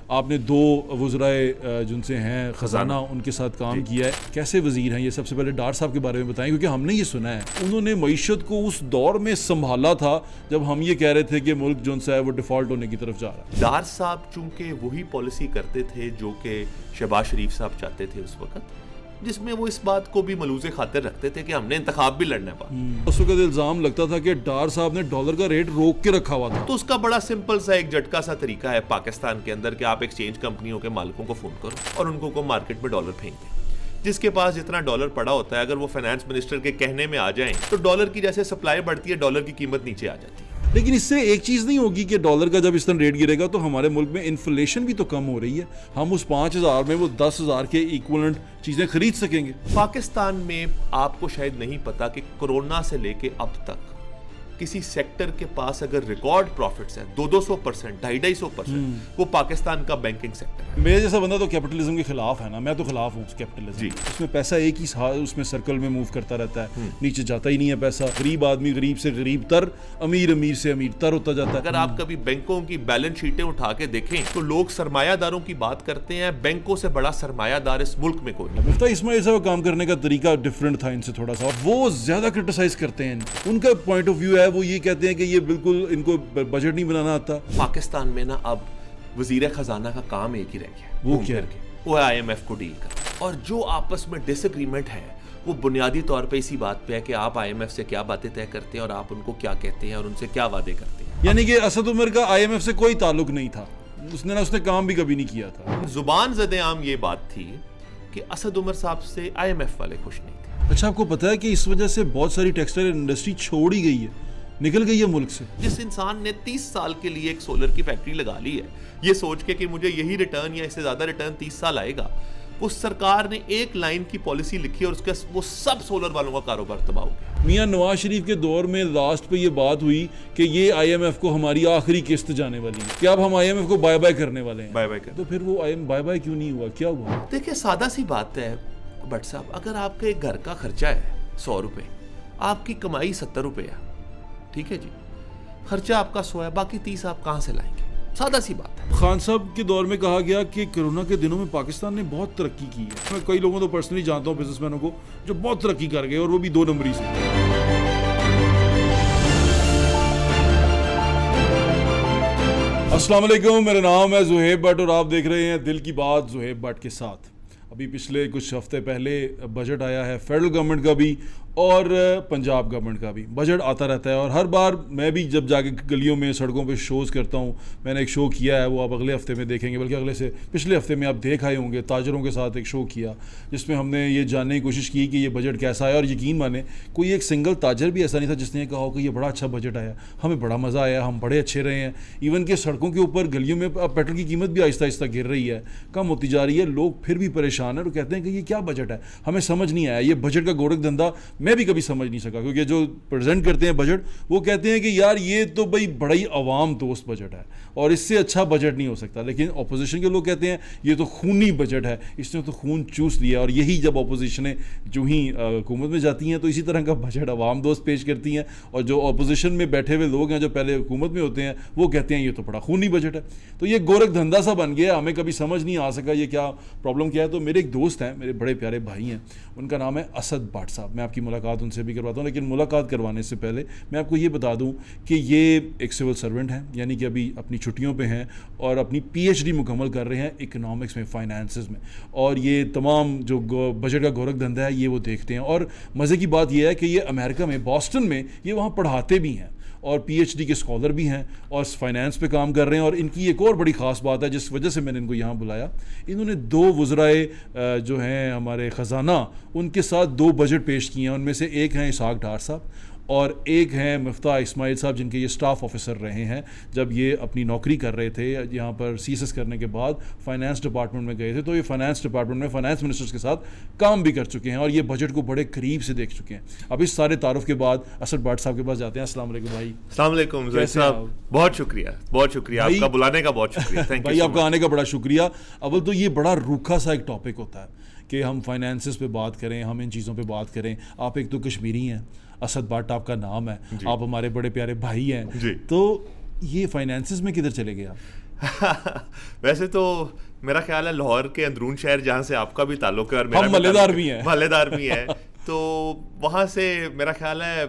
आपने 2 वज़राए जिनसे हैं ख़जाना उनके साथ काम किया है, कैसे वज़ीर हैं ये? सबसे पहले डार साहब के बारे में बताएं, क्योंकि हमने ये सुना है उन्होंने मईशत को उस दौर में संभाला था जब हम ये कह रहे थे कि मुल्क जो है वो डिफ़ॉल्ट होने की तरफ जा रहा है। डार साहब चूंकि वही पॉलिसी करते थे जो कि शहबाज शरीफ साहब चाहते थे उस वक्त, जिसमें वो इस बात को भी मलूज़े खातिर रखते थे कि हमने इंतखाब भी लड़ना है। उस वक्त इल्ज़ाम लगता था कि डार साहब ने डॉलर का रेट रोक के रखा हुआ था। तो उसका बड़ा सिंपल सा एक झटका सा तरीका है पाकिस्तान के अंदर कि आप एक्सचेंज कंपनियों के मालिकों को फोन करो और उनको को मार्केट में डॉलर फेंक दें। जिसके पास जितना डॉलर पड़ा होता है, अगर वो फाइनेंस मिनिस्टर के कहने में आ जाएं तो डॉलर की जैसे सप्लाई बढ़ती है, डॉलर की कीमत नीचे आ जाती है। लेकिन इससे एक चीज़ नहीं होगी कि डॉलर का जब इस तरह रेट गिरेगा तो हमारे मुल्क में इन्फ्लेशन भी तो कम हो रही है, हम उस 5,000 में वो 10,000 के इक्विवेलेंट चीज़ें खरीद सकेंगे। पाकिस्तान में आपको शायद नहीं पता कि कोरोना से लेके अब तक किसी सेक्टर के पास अगर रिकॉर्ड प्रॉफिट्स हैं 200%, 250%, वो पाकिस्तान का बैंकिंग सेक्टर है। मेरे जैसा बंदा तो कैपिटलिज्म के खिलाफ है ना, मैं तो खिलाफ हूँ कैपिटलिज्म। उसमें पैसा एक ही उसमें सर्कल में मूव करता रहता है, नीचे जाता ही नहीं है पैसा। गरीब आदमी गरीब से गरीब तर, अमीर अमीर से अमीर तर होता जाता है। अगर आप कभी बैंकों की बैलेंस शीटें उठा के देखें तो लोग सरमायादारों की बात करते हैं, बैंकों से बड़ा सरमायादार इस मुल्क में कोई नहीं। मुफ्ती इस्माइल साहब काम करने का तरीका डिफरेंट था इनसे थोड़ा सा, वो ज्यादा क्रिटिसाइज करते हैं। उनका पॉइंट ऑफ व्यू है, वो ये कहते हैं कि ये बिल्कुल इनको बजट नहीं बनाना आता। पाकिस्तान में ना अब वजीर खजाना का काम एक ही रह गया, वो क्या है? वो है IMF को डील कर, और जो आपस में डिसएग्रीमेंट है वो बुनियादी तौर पे इसी बात पे है कि आप IMF से क्या बातें तय करते हैं और आप उनको क्या कहते हैं और उनसे क्या वादे करते हैं। यानी कि असद उमर का IMF से कोई ताल्लुक नहीं था, उसने काम भी कभी नहीं किया था। जुबान ज़द-ए-आम ये बात थी कि असद उमर साहब से IMF वाले खुश नहीं थे। अच्छा, आपको पता है कि इस वजह से बहुत सारी टेक्सटाइल इंडस्ट्री छोड़ ही गई है, निकल गई है मुल्क से। जिस इंसान ने 30 साल के लिए एक सोलर की फैक्ट्री लगा ली है, ये सोच के कि मुझे यही रिटर्न या इससे ज्यादा रिटर्न 30 साल आएगा, उस सरकार ने एक लाइन की पॉलिसी लिखी और उसके वो सब सोलर वालों का कारोबार तबाह हो गया। मियां नवाज शरीफ के दौर में लास्ट पे ये बात हुई कि ये IMF को हमारी आखिरी किस्त जाने वाली है, कि अब हम IMF को बाय बाय करने वाले हैं। बाय बाय कर, तो फिर वो बाय बाय क्यों नहीं हुआ, क्या हुआ? देखिए सादा सी बात है भट्ट साहब, अगर आपके एक घर का खर्चा है 100 रुपए, आपकी कमाई 70 रुपए है, ठीक है जी, खर्चा आपका 100 है, बाकी 30 आप कहां से लाएंगे? सादा सी बात है। खान साहब के दौर में कहा गया कि कोरोना के दिनों में पाकिस्तान ने बहुत तरक्की की है। मैं कई लोगों को पर्सनली जानता हूँ, बिजनेसमैनों को, जो बहुत तरक्की कर गए और वो भी 2 नंबरी से। अस्सलाम वालेकुम, मेरा नाम है ज़ुहैब भट्ट और आप देख रहे हैं दिल की बात ज़ुहैब भट्ट के साथ। अभी पिछले कुछ हफ्ते पहले बजट आया है, फेडरल गवर्नमेंट का भी और पंजाब गवर्नमेंट का भी बजट आता रहता है। और हर बार मैं भी जब जाके गलियों में सड़कों पे शोज़ करता हूँ, मैंने एक शो किया है, वो आप अगले हफ्ते में देखेंगे, बल्कि अगले से पिछले हफ्ते में आप देख आए होंगे, ताजरों के साथ एक शो किया जिसमें हमने ये जानने की कोशिश की कि ये बजट कैसा है। और यकीन माने कोई एक सिंगल ताजर भी ऐसा नहीं था जिसने ये कहा हो कि ये बड़ा अच्छा बजट आया, हमें बड़ा मज़ा आया, हम बड़े अच्छे रहे हैं। इवन कि सड़कों के ऊपर गलियों में पेट्रोल की कीमत भी आहिस्ता आहिस्ता गिर रही है, कम होती जा रही है, लोग फिर भी परेशान हैं और कहते हैं कि ये क्या बजट है, हमें समझ नहीं आया। ये बजट का गोरख धंधा मैं भी कभी समझ नहीं सका, क्योंकि जो प्रेजेंट करते हैं बजट वो कहते हैं कि यार ये तो भाई बड़ा ही अवाम दोस्त बजट है और इससे अच्छा बजट नहीं हो सकता। लेकिन ऑपोजिशन के लोग कहते हैं ये तो खूनी बजट है, इसने तो खून चूस लिया। और यही जब ऑपोजिशनें जो ही हुकूमत में जाती हैं तो इसी तरह का बजट अवाम दोस्त पेश करती हैं, और जो ऑपोजिशन में बैठे हुए लोग हैं जो पहले हुकूमत में होते हैं वो कहते हैं ये तो बड़ा खूनी बजट है। तो ये गोरख धंधा सा बन गया, हमें कभी समझ नहीं आ सका ये क्या प्रॉब्लम क्या है। तो मेरे एक दोस्त हैं, मेरे बड़े प्यारे भाई हैं, उनका नाम है असद भट्ट साहब। मैं आपकी मुलाकात उनसे भी करवाता हूँ, लेकिन मुलाकात करवाने से पहले मैं आपको ये बता दूँ कि ये एक सिविल सर्वेंट हैं, यानी कि अभी अपनी छुट्टियों पे हैं और अपनी PhD मुकम्मल कर रहे हैं इकोनॉमिक्स में, फाइनेंसेस में, और ये तमाम जो बजट का गोरख धंधा है ये वो देखते हैं। और मज़े की बात यह है कि ये अमेरिका में, बॉस्टन में, ये वहाँ पढ़ाते भी हैं और PhD के स्कॉलर भी हैं और फाइनेंस पे काम कर रहे हैं। और इनकी एक और बड़ी ख़ास बात है जिस वजह से मैंने इनको यहाँ बुलाया, इन्होंने 2 वज़राए जो हैं हमारे ख़जाना, उनके साथ 2 बजट पेश किए हैं। उनमें से एक हैं इसहाक डार साहब और एक हैं मुफ्ती इस्माइल साहब, जिनके ये स्टाफ ऑफिसर रहे हैं जब ये अपनी नौकरी कर रहे थे यहाँ पर CSS करने के बाद फाइनेंस डिपार्टमेंट में गए थे। तो ये फाइनेंस डिपार्टमेंट में फाइनेंस मिनिस्टर्स के साथ काम भी कर चुके हैं और ये बजट को बड़े करीब से देख चुके हैं। अब इस सारे तारुफ के बाद असद भट्ट साहब के पास जाते हैं। अस्सलाम वालेकुम भाई। अस्सलाम वालेकुम ज़ुहैब साहब, बहुत शुक्रिया आपका बुलाने का, बहुत शुक्रिया। थैंक यू भाई, आपका आने का बड़ा शुक्रिया। अव्वल तो ये बड़ा रूखा सा एक टॉपिक होता है कि हम फाइनेंसेस पे बात करें, हम इन चीज़ों पे बात करें। आप एक तो कश्मीरी हैं, असद भट्ट आपका नाम है, आप हमारे बड़े प्यारे भाई हैं, तो ये फाइनेंसेस में किधर चले गए आप? वैसे तो मेरा ख्याल है लाहौर के अंदरून शहर जहाँ से आपका भी ताल्लुक है और मेरा हम मल्लेदार भी हैं। मल्लेदार भी हैं तो वहाँ से मेरा ख्याल है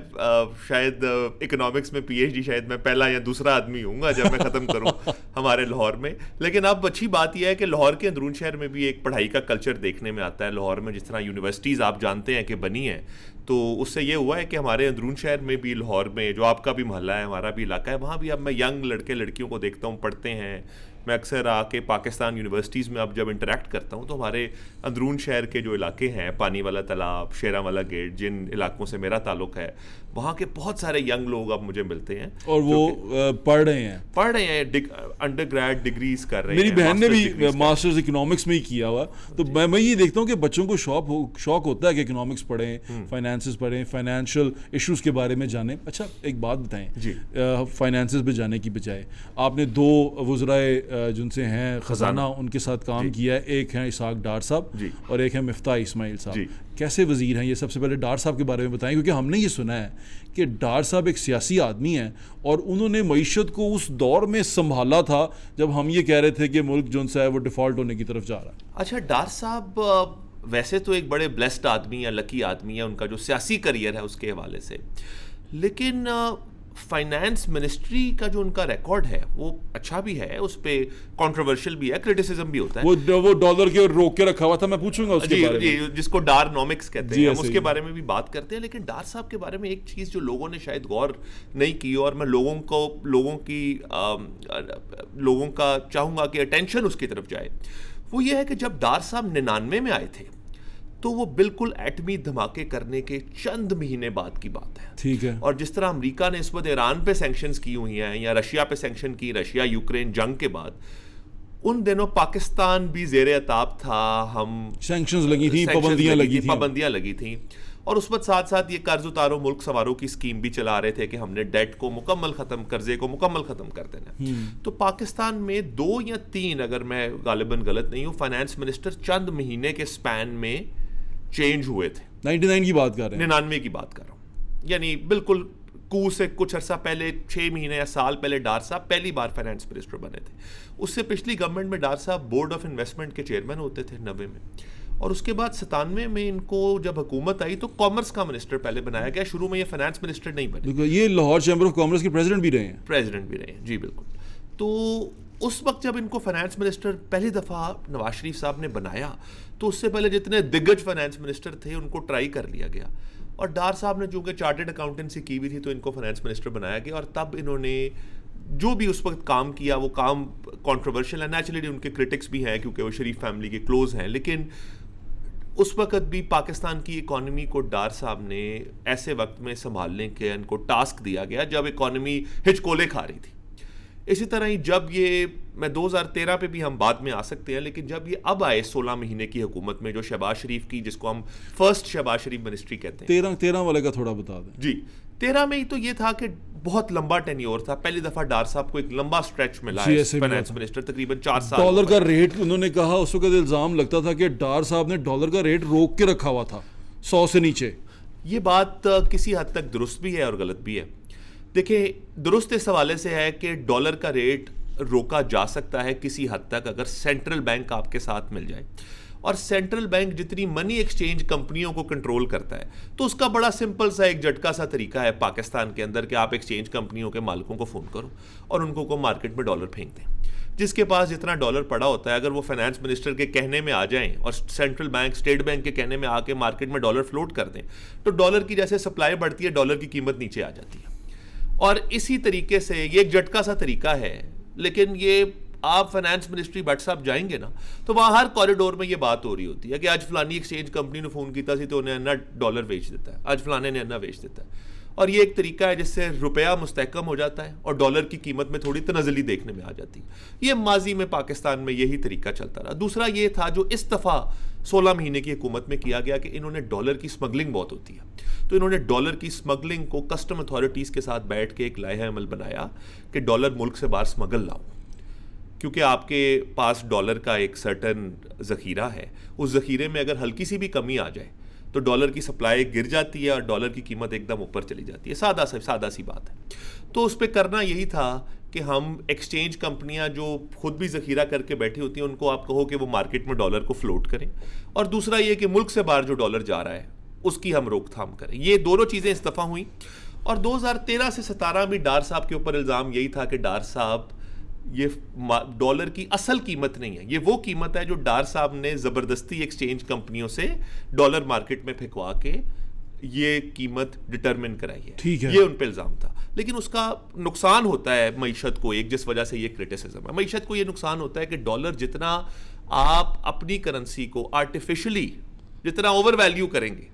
शायद इकोनॉमिक्स में पीएचडी शायद मैं पहला या दूसरा आदमी हूँगा जब मैं ख़त्म करूँ हमारे लाहौर में। लेकिन अब अच्छी बात यह है कि लाहौर के अंदरून शहर में भी एक पढ़ाई का कल्चर देखने में आता है। लाहौर में जिस तरह यूनिवर्सिटीज़ आप जानते हैं कि बनी हैं, तो उससे ये हुआ है कि हमारे अंदरून शहर में भी, लाहौर में जो आपका भी मोहल्ला है, हमारा भी इलाका है, वहाँ भी अब मैं यंग लड़के लड़कियों को देखता हूँ पढ़ते हैं। मैं अक्सर आके पाकिस्तान यूनिवर्सिटीज़ में अब जब इंटरेक्ट करता हूँ तो हमारे अंदरून शहर के जो इलाके हैं, पानी वाला तालाब, शेरा वाला गेट, जिन इलाकों से मेरा ताल्लुक है, वहाँ के बहुत सारे यंग लोग अब मुझे मिलते हैं और वो पढ़ रहे हैं, अंडर ग्रेड डिग्रीज कर रहे हैं। मेरी बहन ने भी मास्टर्स इकोनॉमिक्स में ही किया हुआ, तो मैं ये देखता हूँ कि बच्चों को शौक होता है कि इकोनॉमिक्स पढ़ें, फाइनेंसेस पढ़ें, फाइनेंशियल इश्यूज के बारे में जानें। अच्छा, एक बात बताएं, फाइनेंसेस पे जाने की बजाय आपने दो वज़राए जिनसे हैं ख़जाना, उनके साथ काम किया है। एक हैं इसाक डार साहब और एक है मिफ्ताह इस्माइल साहब। कैसे वज़ीर हैं ये? सबसे पहले डार साहब के बारे में बताएं, क्योंकि हमने ये सुना है कि डार साहब एक सियासी आदमी हैं और उन्होंने मईशत को उस दौर में संभाला था जब हम ये कह रहे थे कि मुल्क जो है वो डिफ़ॉल्ट होने की तरफ जा रहा है। अच्छा, डार साहब वैसे तो एक बड़े ब्लेस्ड आदमी या लकी आदमी है, उनका जो सियासी करियर है उसके हवाले से, लेकिन फाइनेंस मिनिस्ट्री का जो उनका रिकॉर्ड है वो अच्छा भी है, उस पर कंट्रोवर्शियल भी है, क्रिटिसिज्म भी होता है। वो डॉलर के रोक के रखा हुआ था, मैं पूछूंगा उसके बारे में, जिसको डारनॉमिक्स कहते हैं, हम उसके बारे में भी बात करते हैं। लेकिन डार साहब के बारे में एक चीज़ जो लोगों ने शायद गौर नहीं की, और मैं लोगों का चाहूँगा कि अटेंशन उसकी तरफ जाए, वो ये है कि जब डार साहब 99 में आए थे तो वो बिल्कुल एटमी धमाके करने के चंद महीने बाद की बात है। ठीक है। और जिस तरह अमेरिका ने इस वक्त ईरान पे सैंक्शंस की हुई हैं या रशिया पे सैंक्शन की, रशिया यूक्रेन जंग के बाद, उन दिनों पाकिस्तान भी ज़ेरे अताब था, हम सैंक्शंस लगी थी, पाबंदियां लगी थी, और उस वक्त साथ साथ ये कर्ज उतारो मुल्क सवारों की स्कीम भी चला रहे थे कि हमने डेट को मुकम्मल ख़त्म, कर्जे को मुकम्मल ख़त्म कर देना। तो पाकिस्तान में 2 या 3, अगर मैं गालिबन गलत नहीं हूँ, फाइनेंस मिनिस्टर चंद महीने के स्पैन में चेंज हुए थे। 99 की बात कर रहे हैं, 99 की बात कर रहा हूँ, यानी बिल्कुल कू से कुछ अर्सा पहले, 6 महीने या साल पहले डार साहब पहली बार फाइनेंस मिनिस्टर बने थे। उससे पिछली गवर्नमेंट में डार साहब बोर्ड ऑफ इन्वेस्टमेंट के चेयरमैन होते थे 90 में, और उसके बाद 97 में इनको जब हुकूमत आई तो कॉमर्स का मिनिस्टर पहले बनाया गया। शुरू में ये फाइनेंस मिनिस्टर नहीं बने, ये लाहौर चैम्बर ऑफ कॉमर्स के प्रेसिडेंट भी रहे हैं। जी बिल्कुल। तो उस वक्त जब इनको फाइनेंस मिनिस्टर पहली दफ़ा नवाज शरीफ साहब ने बनाया, तो उससे पहले जितने दिग्गज फाइनेंस मिनिस्टर थे उनको ट्राई कर लिया गया, और डार साहब ने चूंकि चार्टर्ड अकाउंटेंसी की हुई थी तो इनको फाइनेंस मिनिस्टर बनाया गया। और तब इन्होंने जो भी उस वक्त काम किया वो काम कंट्रोवर्शियल है, नेचुरली उनके क्रिटिक्स भी हैं क्योंकि वो शरीफ फैमिली के क्लोज हैं, लेकिन उस वक्त भी पाकिस्तान की इकॉनमी को डार साहब ने ऐसे वक्त में संभालने के इनको टास्क दिया गया जब इकॉनमी हिचकोले खा रही थी। इसी तरह ही जब ये, मैं 2013 पे भी हम बाद में आ सकते हैं, लेकिन जब ये अब आए 16 महीने की हुकूमत में, जो शहबाज शरीफ की, जिसको हम फर्स्ट शहबाज शरीफ मिनिस्ट्री कहते हैं, 13 वाले का थोड़ा बता दें जी। 13 में ही तो ये था कि बहुत लंबा टेन्योर था, पहली दफा डार साहब को एक लंबा स्ट्रेच मिला है फाइनेंस मिनिस्टर, तकरीबन 4 साल। डॉलर का रेट उन्होंने कहा, उस वक्त इल्जाम लगता था कि डार साहब ने डॉलर का रेट रोक के रखा हुआ था 100 से नीचे। ये बात किसी हद तक दुरुस्त भी है और गलत भी है। देखिए, दुरुस्त इस हवाले से है कि डॉलर का रेट रोका जा सकता है किसी हद तक अगर सेंट्रल बैंक आपके साथ मिल जाए, और सेंट्रल बैंक जितनी मनी एक्सचेंज कंपनियों को कंट्रोल करता है, तो उसका बड़ा सिंपल सा एक झटका सा तरीका है पाकिस्तान के अंदर कि आप एक्सचेंज कंपनियों के मालिकों को फ़ोन करो और उनको को मार्केट में डॉलर फेंक दें। जिसके पास जितना डॉलर पड़ा होता है, अगर वो फाइनेंस मिनिस्टर के कहने में आ जाएं और सेंट्रल बैंक, स्टेट बैंक के कहने में आके मार्केट में डॉलर फ्लोट कर दें, तो डॉलर की जैसे सप्लाई बढ़ती है, डॉलर की कीमत नीचे आ जाती है। और इसी तरीके से ये एक झटका सा तरीका है, लेकिन ये आप फाइनेंस मिनिस्ट्री भट्ट साहब जाएंगे ना, तो वहाँ हर कॉरिडोर में ये बात हो रही होती है कि आज फलानी एक्सचेंज कंपनी ने फ़ोन किया तो उन्हें अन्ना डॉलर बेच देता है, आज फलाने ने अन्ना बेच देता है। और ये एक तरीका है जिससे रुपया मुस्तहकम हो जाता है और डॉलर की कीमत में थोड़ी तनज़ली देखने में आ जाती है। ये माजी में पाकिस्तान में यही तरीका चलता रहा। दूसरा ये था जो इस दफ़ा 16 महीने की हुकूमत में किया गया कि इन्होंने डॉलर की स्मगलिंग बहुत होती है, तो इन्होंने डॉलर की स्मगलिंग को कस्टम अथॉरिटीज़ के साथ बैठ के एक लाहे अमल बनाया कि डॉलर मुल्क से बाहर स्मगल लाओ, क्योंकि आपके पास डॉलर का एक सर्टन ज़ख़ीरा है, उस ज़ख़ीरे में अगर हल्की सी भी कमी आ जाए तो डॉलर की सप्लाई गिर जाती है और डॉलर की कीमत एकदम ऊपर चली जाती है। सादा सी बात है। तो उस पर करना यही था कि हम एक्सचेंज कंपनियां जो खुद भी ज़ख़ीरा करके बैठी होती हैं उनको आप कहो कि वो मार्केट में डॉलर को फ्लोट करें, और दूसरा ये कि मुल्क से बाहर जो डॉलर जा रहा है उसकी हम रोकथाम करें। ये दोनों चीज़ें इस दफ़ा हुई। और 2013 से 17 में डार साहब के ऊपर इल्ज़ाम यही था कि डार साहब ये डॉलर की असल कीमत नहीं है, ये वो कीमत है जो डार साहब ने ज़बरदस्ती एक्सचेंज कंपनियों से डॉलर मार्केट में फेंकवा के ये कीमत डिटरमिन कराई है। ठीक है, ये उन पे इल्ज़ाम था। लेकिन उसका नुकसान होता है मईशत को, एक जिस वजह से ये क्रिटिसिज्म है, मईशत को ये नुकसान होता है कि डॉलर जितना आप अपनी करेंसी को आर्टिफिशियली जितना ओवर वैल्यू करेंगे,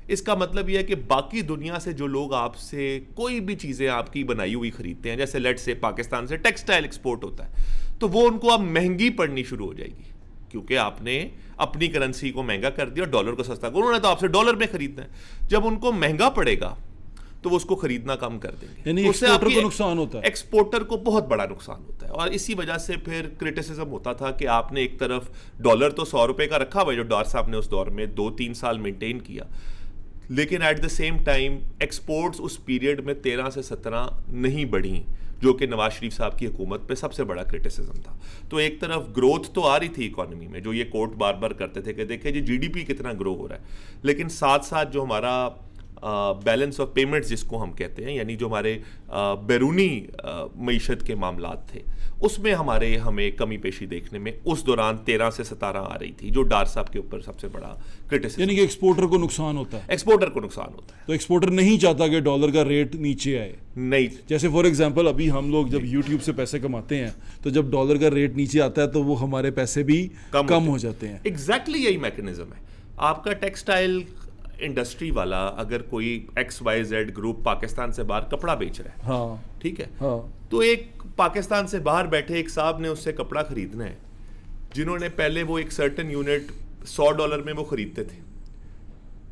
इसका मतलब यह है कि बाकी दुनिया से जो लोग आपसे कोई भी चीज़ें आपकी बनाई हुई खरीदते हैं, जैसे लेट से पाकिस्तान से टेक्सटाइल एक्सपोर्ट होता है, तो वो उनको अब महंगी पड़नी शुरू हो जाएगी क्योंकि आपने अपनी करेंसी को महंगा कर दिया और डॉलर को सस्ता। उन्होंने तो आपसे डॉलर में खरीदना है, जब उनको महंगा पड़ेगा तो वो उसको खरीदना कम कर देंगे। यानी एक्सपोर्टर को नुकसान होता है, एक्सपोर्टर को बहुत बड़ा नुकसान होता है। और इसी वजह से फिर क्रिटिसिज्म होता था कि आपने एक तरफ डॉलर तो 100 रुपए का रखा हुआ है जो डार साहब ने उस दौर में 2-3 साल मेंटेन किया, लेकिन at the same time exports उस पीरियड में 13 से 17 नहीं बढ़ी, जो कि नवाज शरीफ साहब की हुकूमत पे सबसे बड़ा क्रिटिसिज्म था। तो एक तरफ ग्रोथ तो आ रही थी इकोनॉमी में, जो ये कोर्ट बार बार करते थे कि देखिए जी जीडीपी कितना ग्रो हो रहा है, लेकिन साथ साथ जो हमारा बैलेंस ऑफ पेमेंट्स जिसको हम कहते हैं, यानी जो हमारे बैरूनी मईशत के मामलात थे, उसमें हमें कमी पेशी देखने में उस दौरान 13 से 17 आ रही थी, जो डार साहब के ऊपर सबसे बड़ा क्रिटिसिज्म। यानी कि एक्सपोर्टर को नुकसान होता है, एक्सपोर्टर को नुकसान होता है। तो एक्सपोर्टर नहीं चाहता कि डॉलर का रेट नीचे आए। नहीं, जैसे फॉर एग्जांपल अभी हम लोग जब यूट्यूब से पैसे कमाते हैं तो जब डॉलर का रेट नीचे आता है तो वो हमारे पैसे भी कम हो जाते हैं। एग्जैक्टली यही मैकेनिज्म है। आपका टेक्सटाइल इंडस्ट्री वाला अगर कोई XYZ ग्रुप पाकिस्तान से बाहर कपड़ा बेच रहा है, हाँ ठीक है, हाँ, तो एक पाकिस्तान से बाहर बैठे एक साहब ने उससे कपड़ा खरीदना है, जिन्होंने पहले वो एक सर्टेन यूनिट $100 में वो खरीदते थे।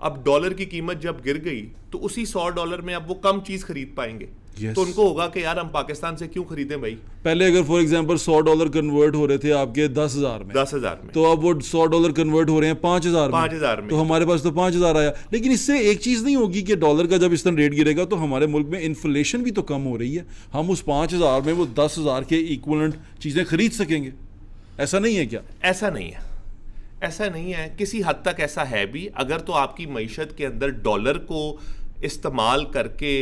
अब डॉलर की कीमत जब गिर गई तो उसी $100 में अब वो कम चीज खरीद पाएंगे। Yes. तो उनको होगा कि यार हम पाकिस्तान से क्यों खरीदें भाई। पहले अगर फॉर एग्जांपल $100 कन्वर्ट हो रहे थे आपके 10,000 में, 10,000 में, तो अब वो $100 कन्वर्ट हो रहे हैं 5,000 में, तो हमारे पास तो 5,000 आया। लेकिन इससे एक चीज़ नहीं होगी कि डॉलर का जब इस तरह रेट गिरेगा तो हमारे मुल्क में इन्फ्लेशन भी तो कम हो रही है, हम उस 5,000 में वो 10,000 के इक्वलेंट चीज़ें खरीद सकेंगे। ऐसा नहीं है क्या? ऐसा नहीं है, ऐसा नहीं है। किसी हद तक ऐसा है भी। अगर तो आपकी मईशत के अंदर डॉलर को इस्तेमाल करके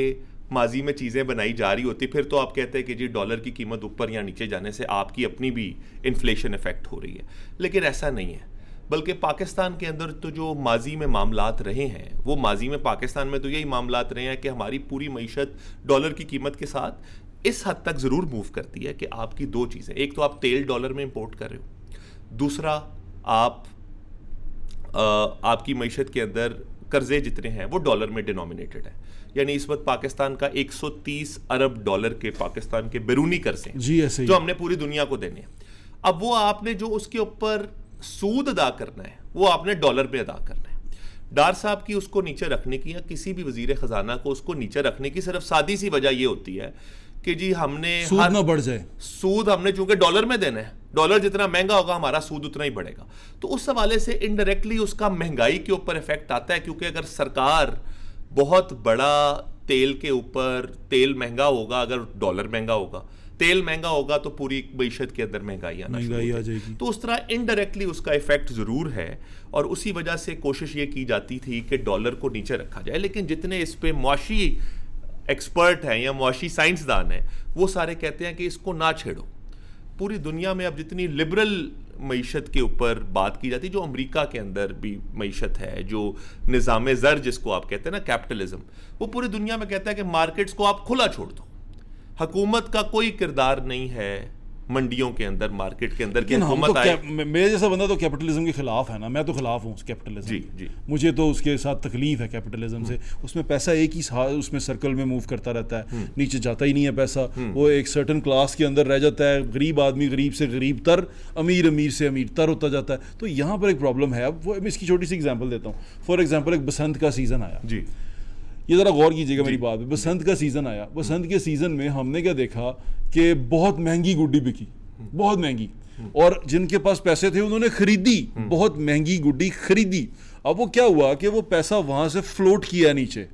माजी में चीज़ें बनाई जा रही होती, फिर तो आप कहते हैं कि जी डॉलर की कीमत ऊपर या नीचे जाने से आपकी अपनी भी इन्फ्लेशन इफेक्ट हो रही है, लेकिन ऐसा नहीं है। बल्कि पाकिस्तान के अंदर तो जो माजी में मामलात रहे हैं, वो माजी में पाकिस्तान में तो यही मामलात रहे हैं कि हमारी पूरी मईशत डॉलर की कीमत के साथ इस हद तक ज़रूर मूव करती है कि आपकी दो चीज़ें, एक तो आप तेल डॉलर में इंपोर्ट कर रहे हो, दूसरा आपकी मईशत के अंदर कर्जे जितने हैं वो डॉलर में डिनोमिनेटेड है। यानी इस वक्त पाकिस्तान का 130 अरब डॉलर के पाकिस्तान के बैरूनी कर्जे जी ऐसे जो हमने पूरी दुनिया को देने हैं। अब वो आपने जो उसके ऊपर सूद अदा करना है वो आपने डॉलर में अदा करना है। डार साहब की उसको नीचे रखने की या किसी भी वजीर खजाना को उसको नीचे रखने की सिर्फ सादी सी वजह ये होती है कि जी हमने सूद ना बढ़ जाए, सूद हमने चूंकि डॉलर में देना है, डॉलर जितना महंगा होगा हमारा सूद उतना ही बढ़ेगा। तो उस हवाले से इनडायरेक्टली उसका महंगाई के ऊपर इफेक्ट आता है, क्योंकि अगर सरकार बहुत बड़ा तेल के ऊपर, तेल महंगा होगा, अगर डॉलर महंगा होगा, तेल महंगा होगा तो पूरी मईशत के अंदर महंगाई आ जाएगी। तो उस तरह इनडायरेक्टली उसका इफेक्ट ज़रूर है, और उसी वजह से कोशिश ये की जाती थी कि डॉलर को नीचे रखा जाए। लेकिन जितने इस पे मुआशी एक्सपर्ट हैं या मुआशी साइंसदान हैं, वो सारे कहते हैं कि इसको ना छेड़ो। पूरी दुनिया में अब जितनी लिबरल मईशत के ऊपर बात की जाती है, जो अमेरिका के अंदर भी मईशत है, जो निज़ाम ज़र जिसको आप कहते हैं ना, कैपिटलिज्म, वो पूरी दुनिया में कहता है कि मार्केट्स को आप खुला छोड़ दो, हुकूमत का कोई किरदार नहीं है मंडियों के अंदर, मार्केट के अंदर की हुकूमत आए। मेरे जैसा बंदा तो कैपिटलिज्म के खिलाफ है ना, मैं तो खिलाफ हूँ कैपिटलिज्म। जी जी, मुझे तो उसके साथ तकलीफ है कैपिटलिज्म से। उसमें पैसा एक ही उसमें सर्कल में मूव करता रहता है, नीचे जाता ही नहीं है पैसा, वो एक सर्टन क्लास के अंदर रह जाता है। गरीब आदमी गरीब से गरीब तर, अमीर अमीर से अमीर तर होता जाता है। तो यहाँ पर एक प्रॉब्लम है। अब वो मैं इसकी छोटी सी एग्जाम्पल देता हूँ। फॉर एग्जाम्पल एक बसंत का सीज़न आया जी, ये ज़रा गौर कीजिएगा मेरी बात पे। बसंत का सीज़न आया, बसंत के सीज़न में हमने क्या देखा कि बहुत महंगी गुड्डी बिकी, बहुत महंगी, और जिनके पास पैसे थे उन्होंने खरीदी, बहुत महंगी गुड्डी खरीदी। अब वो क्या हुआ कि वो पैसा वहां से फ्लोट किया नीचे,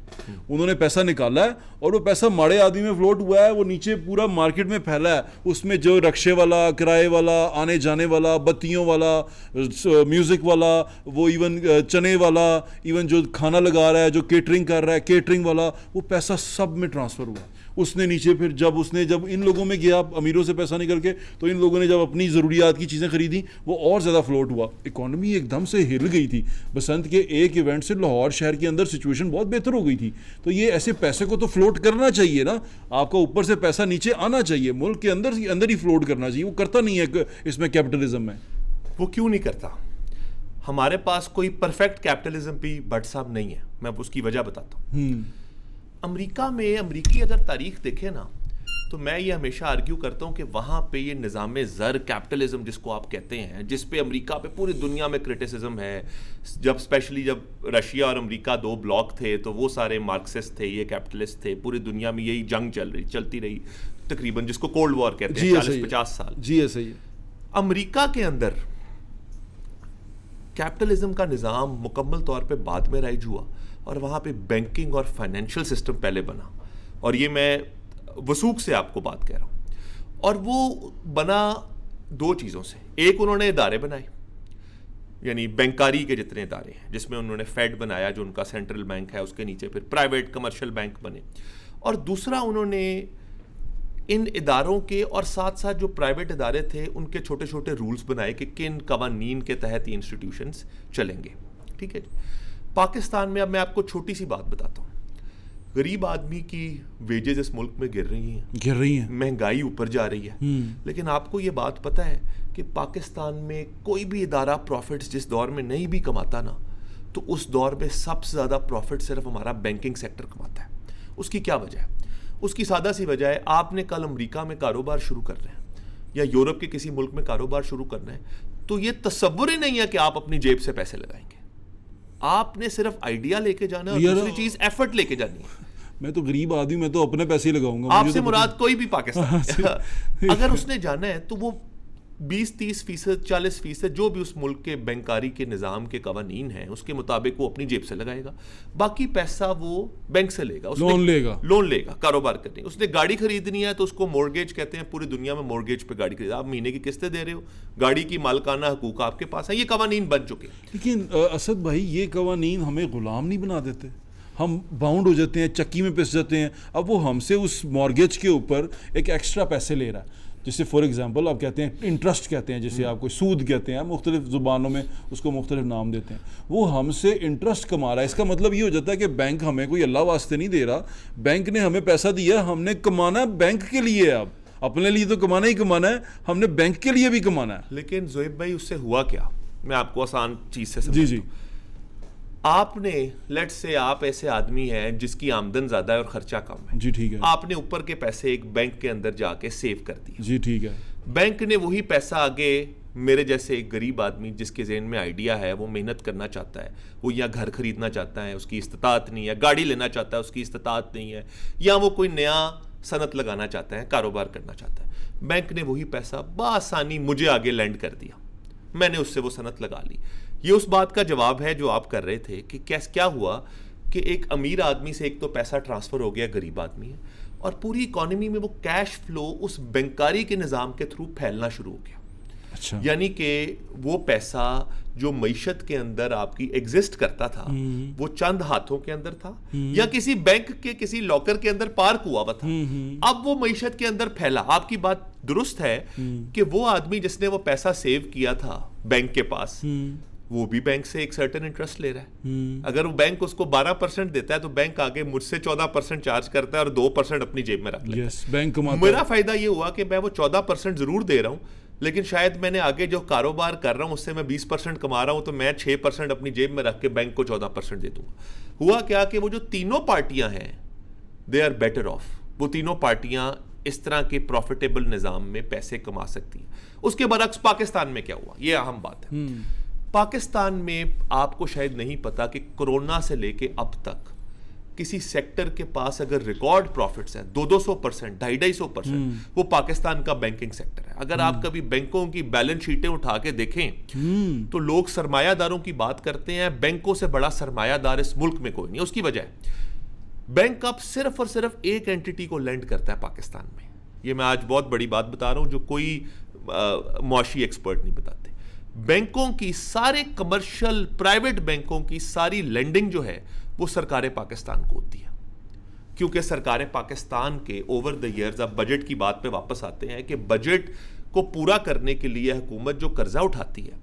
उन्होंने पैसा निकाला है और वो पैसा माड़े आदमी में फ्लोट हुआ है, वो नीचे पूरा मार्केट में फैला है। उसमें जो रक्शे वाला, किराए वाला, आने जाने वाला, बत्तियों वाला, म्यूजिक वाला, वो इवन चने वाला, इवन जो खाना लगा रहा है, जो केटरिंग कर रहा है, केटरिंग वाला, वो पैसा सब में ट्रांसफर हुआ। उसने नीचे फिर जब इन लोगों में गया अमीरों से पैसा निकल के, तो इन लोगों ने जब अपनी ज़रूरियात की चीज़ें खरीदी, वो और ज़्यादा फ्लोट हुआ। इकॉनमी एकदम से हिल गई थी। बसंत के एक इवेंट से लाहौर शहर के अंदर सिचुएशन बहुत बेहतर हो गई थी। तो ये ऐसे पैसे को तो फ्लोट करना चाहिए ना, आपका ऊपर से पैसा नीचे आना चाहिए, मुल्क के अंदर ही फ्लोट करना चाहिए। वो करता नहीं है इसमें कैपिटलिज्म में। वो क्यों नहीं करता? हमारे पास कोई परफेक्ट कैपिटलिज्म भी भट्ट साहब नहीं है। मैं उसकी वजह बताता हूँ। अमेरिका में, अमेरिकी अगर तारीख देखे ना, तो मैं ये हमेशा आर्ग्यू करता हूँ कि वहाँ पे ये निज़ाम ज़र कैपिटलिज्म जिसको आप कहते हैं, जिस पे अमेरिका पे पूरी दुनिया में क्रिटिसिज्म है, जब स्पेशली जब रशिया और अमेरिका दो ब्लॉक थे तो वो सारे मार्क्सिस्ट थे, ये कैपिटलिस्ट थे, पूरी दुनिया में यही जंग चलती रही तकरीबन, जिसको कोल्ड वॉर कहते हैं, 40-50 साल। जी ऐसा ही है। अमेरिका के अंदर कैपिटलिज्म का निज़ाम मुकम्मल तौर पे बाद में राइज हुआ और वहाँ पे बैंकिंग और फाइनेंशियल सिस्टम पहले बना, और ये मैं वसूख से आपको बात कह रहा हूँ। और वो बना दो चीज़ों से। एक, उन्होंने इदारे बनाए, यानी बैंकारी के जितने इदारे हैं, जिसमें उन्होंने फेड बनाया जो उनका सेंट्रल बैंक है, उसके नीचे फिर प्राइवेट कमर्शियल बैंक बने। और दूसरा, उन्होंने इन इदारों के और साथ साथ जो प्राइवेट इदारे थे उनके छोटे छोटे रूल्स बनाए कि किन कवानीन के तहत ये इंस्टीट्यूशंस चलेंगे। ठीक है जी। पाकिस्तान में अब मैं आपको छोटी सी बात बताता हूँ। गरीब आदमी की वेजेस इस मुल्क में गिर रही हैं, महंगाई ऊपर जा रही है, लेकिन आपको ये बात पता है कि पाकिस्तान में कोई भी इदारा प्रॉफिट्स जिस दौर में नहीं भी कमाता ना, तो उस दौर में सबसे ज़्यादा प्रॉफिट सिर्फ हमारा बैंकिंग सेक्टर कमाता है। उसकी क्या वजह है? उसकी सादा सी वजह है, आपने कल अमेरिका में कारोबार शुरू कर रहे हैं या यूरोप के किसी मुल्क में कारोबार शुरू करना है, तो ये तसव्वुर ही नहीं है कि आप अपनी जेब से पैसे लगाएंगे। आपने सिर्फ आइडिया लेके जाना है और दूसरी चीज एफर्ट लेके जानी है। मैं तो गरीब आदमी, मैं तो अपने पैसे ही लगाऊंगा। आपसे मुराद कोई भी पाकिस्तान अगर उसने जाना है तो वो 20-30%, 40% जो भी उस मुल्क के बैंकारी के निज़ाम के कवानीन हैं उसके मुताबिक वो अपनी जेब से लगाएगा। बाकी पैसा वो बैंक से लेगा, लोन लेगा कारोबार करने। उसने गाड़ी खरीदनी है तो उसको मोर्गेज कहते हैं, पूरी दुनिया में मोर्गेज पे गाड़ी खरीद, आप महीने की किस्तें दे रहे हो, गाड़ी की मालकाना हकूक आपके पास है। ये कवानीन बन चुके हैं। लेकिन असद भाई, ये कवानीन हमें गुलाम नहीं बना देते, हम बाउंड हो जाते हैं, चक्की में पिस जाते हैं। अब वो हमसे उस मॉर्गेज के ऊपर एक एक्स्ट्रा पैसे ले रहा है, जैसे फॉर एग्जांपल आप कहते हैं इंटरेस्ट कहते हैं, जैसे आप कोई सूद कहते हैं, मुख्तलिफ ज़ुबानों में उसको मुख्तलिफ नाम देते हैं। वो हमसे इंटरेस्ट कमा रहा है। इसका मतलब ये हो जाता है कि बैंक हमें कोई अल्लाह वास्ते नहीं दे रहा, बैंक ने हमें पैसा दिया, हमने कमाना है बैंक के लिए। अब अपने लिए तो कमाना ही कमाना है, हमने बैंक के लिए भी कमाना है। लेकिन ज़ोएब भाई, उससे हुआ क्या? मैं आपको आसान चीज़ से समझाता हूं। जी। आपने लेट्स से आप ऐसे आदमी हैं जिसकी आमदन ज़्यादा है और खर्चा कम है। जी ठीक है। आपने ऊपर के पैसे एक बैंक के अंदर जाके सेव कर दिए। जी ठीक है। बैंक ने वही पैसा आगे मेरे जैसे एक गरीब आदमी जिसके ज़हन में आइडिया है, वो मेहनत करना चाहता है, वो या घर खरीदना चाहता है, उसकी इस्तात नहीं है, गाड़ी लेना चाहता है, उसकी इस्तात नहीं है, या वो कोई नया सनत लगाना चाहता है, कारोबार करना चाहता है, बैंक ने वही पैसा बआसानी मुझे आगे लैंड कर दिया, मैंने उससे वो सनत लगा ली। ये उस बात का जवाब है जो आप कर रहे थे कि क्या हुआ कि एक अमीर आदमी से एक तो पैसा ट्रांसफ़र हो गया, गरीब आदमी है, और पूरी इकॉनमी में वो कैश फ्लो उस बैंकारी के निज़ाम के थ्रू फैलना शुरू हो गया। अच्छा। यानी कि वो पैसा जो मईशत के अंदर आपकी एग्जिस्ट करता था वो चंद हाथों के अंदर था या किसी बैंक के किसी लॉकर के अंदर पार्क हुआ था, अब वो मईशत के अंदर फैला। आपकी बात दुरुस्त है कि वो आदमी जिसने वो पैसा सेव किया था बैंक के पास, वो भी बैंक से एक सर्टेन इंटरेस्ट ले रहा है। अगर वो बैंक उसको 12% देता है तो बैंक आगे मुझसे 14% चार्ज करता है और 2% अपनी जेब में रख लेता है। बैंक मेरा फायदा ये हुआ कि मैं वो 14% जरूर दे रहा हूँ, लेकिन शायद मैंने आगे जो कारोबार कर रहा हूँ उससे मैं 20% कमा रहा हूँ, तो मैं 6% अपनी जेब में रख के बैंक को 14% दे दूंगा। हुआ क्या कि वो जो तीनों पार्टियां हैं दे आर बेटर ऑफ। वो तीनों पार्टियां इस तरह के प्रॉफिटेबल निज़ाम में पैसे कमा सकती हैं। उसके बरक्स पाकिस्तान में क्या हुआ, ये अहम बात है। पाकिस्तान में आपको शायद नहीं पता कि कोरोना से लेके अब तक किसी सेक्टर के पास अगर रिकॉर्ड प्रॉफिट्स हैं 200%, 250%, वो पाकिस्तान का बैंकिंग सेक्टर है। अगर आप कभी बैंकों की बैलेंस शीटें उठा के देखें तो लोग सरमायादारों की बात करते हैं, बैंकों से बड़ा सरमायादार इस मुल्क में कोई नहीं। उसकी वजह है बैंक अब सिर्फ और सिर्फ एक एंटिटी को लेंड करता है पाकिस्तान में। ये मैं आज बहुत बड़ी बात बता रहा हूं जो कोई मुआशी एक्सपर्ट नहीं बताते। बैंकों की सारे कमर्शियल प्राइवेट बैंकों की सारी लेंडिंग जो है वो सरकार पाकिस्तान को होती है, क्योंकि सरकार पाकिस्तान के ओवर द ईयर्स, अब बजट की बात पे वापस आते हैं कि बजट को पूरा करने के लिए हुकूमत जो कर्जा उठाती है,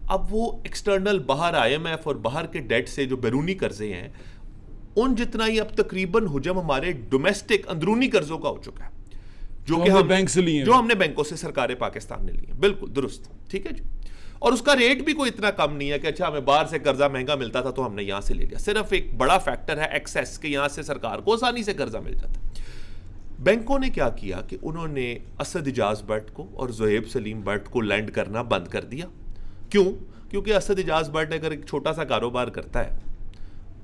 अब वो एक्सटर्नल बाहर IMF और बाहर के डेट से जो बैरूनी कर्जे हैं उन जितना ही अब तकरीबन हुजम हमारे डोमेस्टिक अंदरूनी कर्जों का हो चुका है, जो कि हम बैंक से लिए, जो हमने बैंकों से सरकार पाकिस्तान ने लिए। बिल्कुल दुरुस्त, ठीक है जी। और उसका रेट भी कोई इतना कम नहीं है कि अच्छा हमें बाहर से कर्जा महंगा मिलता था तो हमने यहां से ले लिया। सिर्फ एक बड़ा फैक्टर है एक्सेस के, यहां से सरकार को आसानी से कर्जा मिल जाता है। बैंकों ने क्या किया कि उन्होंने असद इजाज भट्ट को और ज़ुहैब सलीम भट्ट को लैंड करना बंद कर दिया। क्यों? क्योंकि असद इजाज भट्ट अगर एक छोटा सा कारोबार करता है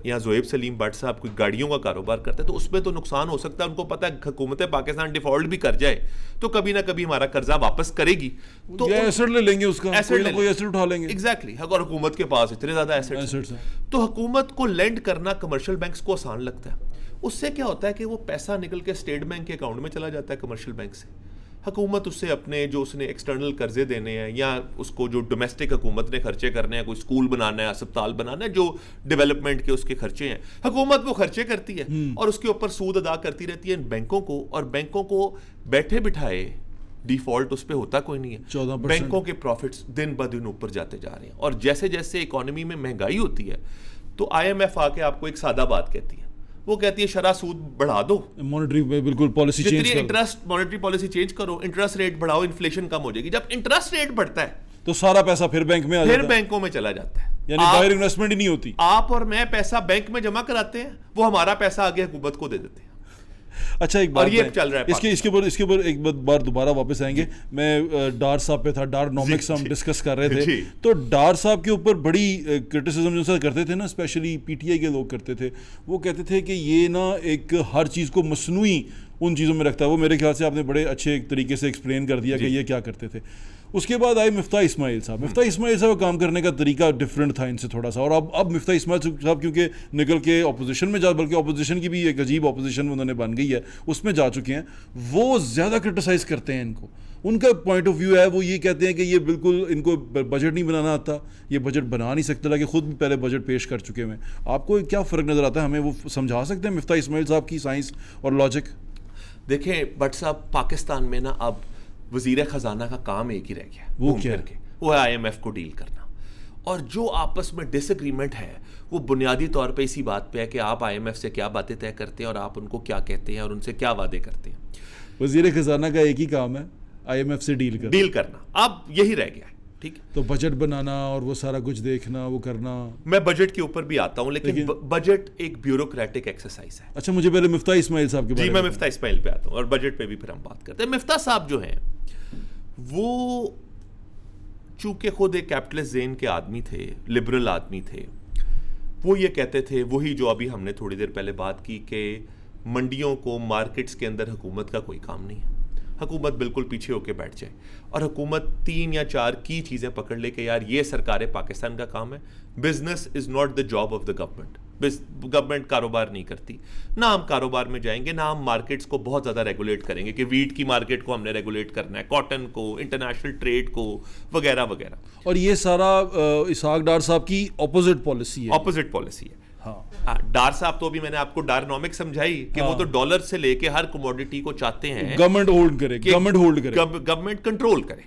या ज़ुहैब सलीम भट्ट साहब कोई गाड़ियों का कारोबार करते हैं तो उसमें तो नुकसान हो सकता है। उनको पता है हुकूमत पाकिस्तान डिफॉल्ट भी कर जाए तो कभी ना कभी हमारा कर्जा वापस करेगी, तो एसेट ले लेंगे, उसका कोई एसेट उठा लेंगे। एग्जैक्टली। और हुकूमत के पास इतने ज्यादा एसेट्स हैं तो हुकूमत को लेंड करना कमर्शियल बैंक्स को आसान लगता है। उससे क्या होता है कि वो पैसा निकल के स्टेट बैंक के अकाउंट में चला जाता है कमर्शियल बैंक से। हुकूमत उससे अपने जो उसने एक्सटर्नल कर्जे देने हैं या उसको जो डोमेस्टिक हुकूमत ने खर्चे करने हैं, कोई स्कूल बनाना है, अस्पताल बनाना है, जो डेवलपमेंट के उसके खर्चे हैं, हुकूमत वो खर्चे करती है और उसके ऊपर सूद अदा करती रहती है इन बैंकों को। और बैंकों को बैठे बिठाए डिफॉल्ट उस पर होता कोई नहीं है। 14%। बैंकों के प्रॉफिट्स दिन ब दिन ऊपर जाते जा रहे हैं और जैसे जैसे इकोनॉमी में महंगाई होती है तो IMF आके आपको एक सादा बात कहती है, वो कहती है शरह सूद बढ़ा दो, मॉनेटरी बिल्कुल पॉलिसी चेंज करो, इंटरेस्ट मॉनेटरी पॉलिसी चेंज करो, इंटरेस्ट रेट बढ़ाओ, इन्फ्लेशन कम हो जाएगी। जब इंटरेस्ट रेट बढ़ता है तो सारा पैसा फिर बैंक में आ जाता है, फिर बैंकों में चला जाता है, यानी बाहर इन्वेस्टमेंट ही नहीं होती। आप और मैं पैसा बैंक में जमा कराते हैं, वो हमारा पैसा आगे हुकूमत को दे देते हैं। अच्छा एक बात और ये चल रहा है इसके ऊपर एक बार दोबारा वापस आएंगे। मैं डार साहब पे था, डारनॉमिक्स हम डिस्कस कर रहे थे, तो डार साहब के ऊपर बड़ी क्रिटिसिज्म जो सर करते थे ना, स्पेशली PTI के लोग करते थे, वो कहते थे कि ये ना एक हर चीज़ को मसनूई उन चीज़ों में रखता है। वो मेरे ख्याल से आपने बड़े अच्छे तरीके से एक्सप्लेन कर दिया कि ये क्या करते थे। उसके बाद आए मिफ्ता इस्माइल साहब। मिफ्ता इस्माइल साहब का काम करने का तरीका डिफरेंट था इनसे थोड़ा सा, और अब मिफ्ता इस्माइल साहब क्योंकि निकल के ऑपोजिशन में जा, बल्कि ऑपोजिशन की भी एक अजीब ऑपोजिशन उन्होंने बन गई है, उसमें जा चुके हैं, वो ज़्यादा क्रिटिसाइज करते हैं इनको। उनका पॉइंट ऑफ व्यू है, वो ये कहते हैं कि ये बिल्कुल इनको बजट नहीं बनाना आता, ये बजट बना नहीं सकते, ताकि खुद भी पहले बजट पेश कर चुके हैं। आपको क्या फ़र्क नज़र आता है? हमें वो समझा सकते हैं मिफ्ता इस्माइल साहब की साइंस और लॉजिक? देखें भट्ट साहब, पाकिस्तान में ना अब वजीर खजाना का काम एक ही रह गया, वो क्या है? वो है IMF को डील करना। और जो आपस में डिसएग्रीमेंट है वो बुनियादी तौर पे इसी बात पे है कि आप IMF से क्या बातें तय करते हैं और आप उनको क्या कहते हैं और उनसे क्या वादे करते हैं। वजीर खजाना का एक ही काम है, IMF से डील करना। अब यही रह गया है, ठीक है? तो बजट बनाना और वो सारा कुछ देखना, वो करना। मैं बजट के ऊपर भी आता हूं, लेकिन बजट एक ब्यूरोक्रेटिक एक्सरसाइज है। अच्छा, मुझे पहले मिफ्ता इस्माइल साहब के बारे में। मैं मिफ्ता इस्माइल पे आता हूं और बजट पे भी फिर हम बात करते हैं। मिफ्ता साहब जो हैं वो चूंकि खुद एक कैपिटलिस्ट ज़ेन के आदमी थे, लिबरल आदमी थे, वो ये कहते थे, वही जो अभी हमने थोड़ी देर पहले बात की कि मंडियों को, मार्केट्स के अंदर हुकूमत का कोई काम नहीं है, हुकूमत बिल्कुल पीछे होके बैठ जाए और हुकूमत 3 या 4 की चीज़ें पकड़ ले कि यार ये सरकार पाकिस्तान का काम है। Business is not the job of the government. Government कारोबार नहीं करती, ना हम कारोबार में जाएंगे, ना हम मार्केट्स को बहुत ज़्यादा रेगुलेट करेंगे कि वीट की मार्केट को हमने रेगुलेट करना है, कॉटन को, इंटरनेशनल ट्रेड को, वगैरह वगैरह। और ये सारा इसहाक डार साहब की ऑपोजिट पॉलिसी है। हाँ, डार साहब तो अभी मैंने आपको डारनॉमिक्स समझाई कि वो तो डॉलर से लेके हर कमोडिटी को चाहते हैं गवर्नमेंट होल्ड करे, गवर्नमेंट कंट्रोल करे,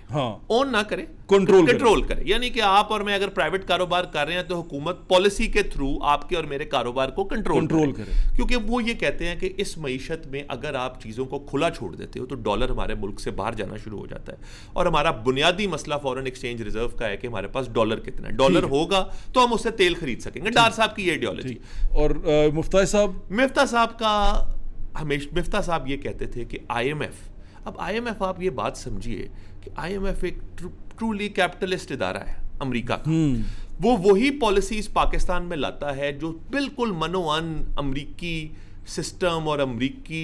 ओन ना करे, कंट्रोल करे। यानी कि आप और मैं अगर प्राइवेट कारोबार कर रहे हैं तो हुकूमत पॉलिसी के थ्रू आपके और मेरे कारोबार को कंट्रोल करे। क्योंकि वो ये कहते हैं कि इस मईशत में अगर आप चीज़ों को खुला छोड़ देते हो तो डॉलर हमारे मुल्क से बाहर जाना शुरू हो जाता है। और हमारा बुनियादी मसला फॉरेन एक्सचेंज रिजर्व का है कि हमारे पास डॉलर कितना है, डॉलर होगा तो हम उससे तेल खरीद सकेंगे। डार साहब की ये आइडियोलॉजी। और मिफ्ता साहब ये कहते थे कि IMF, अब IMF आप ये बात समझिए कि IMF एक ट्रूली कैपिटलिस्ट इदारा है अमेरिका का। वो वही पॉलिसीज पाकिस्तान में लाता है जो बिल्कुल मनोअन अमेरिकी सिस्टम और अमेरिकी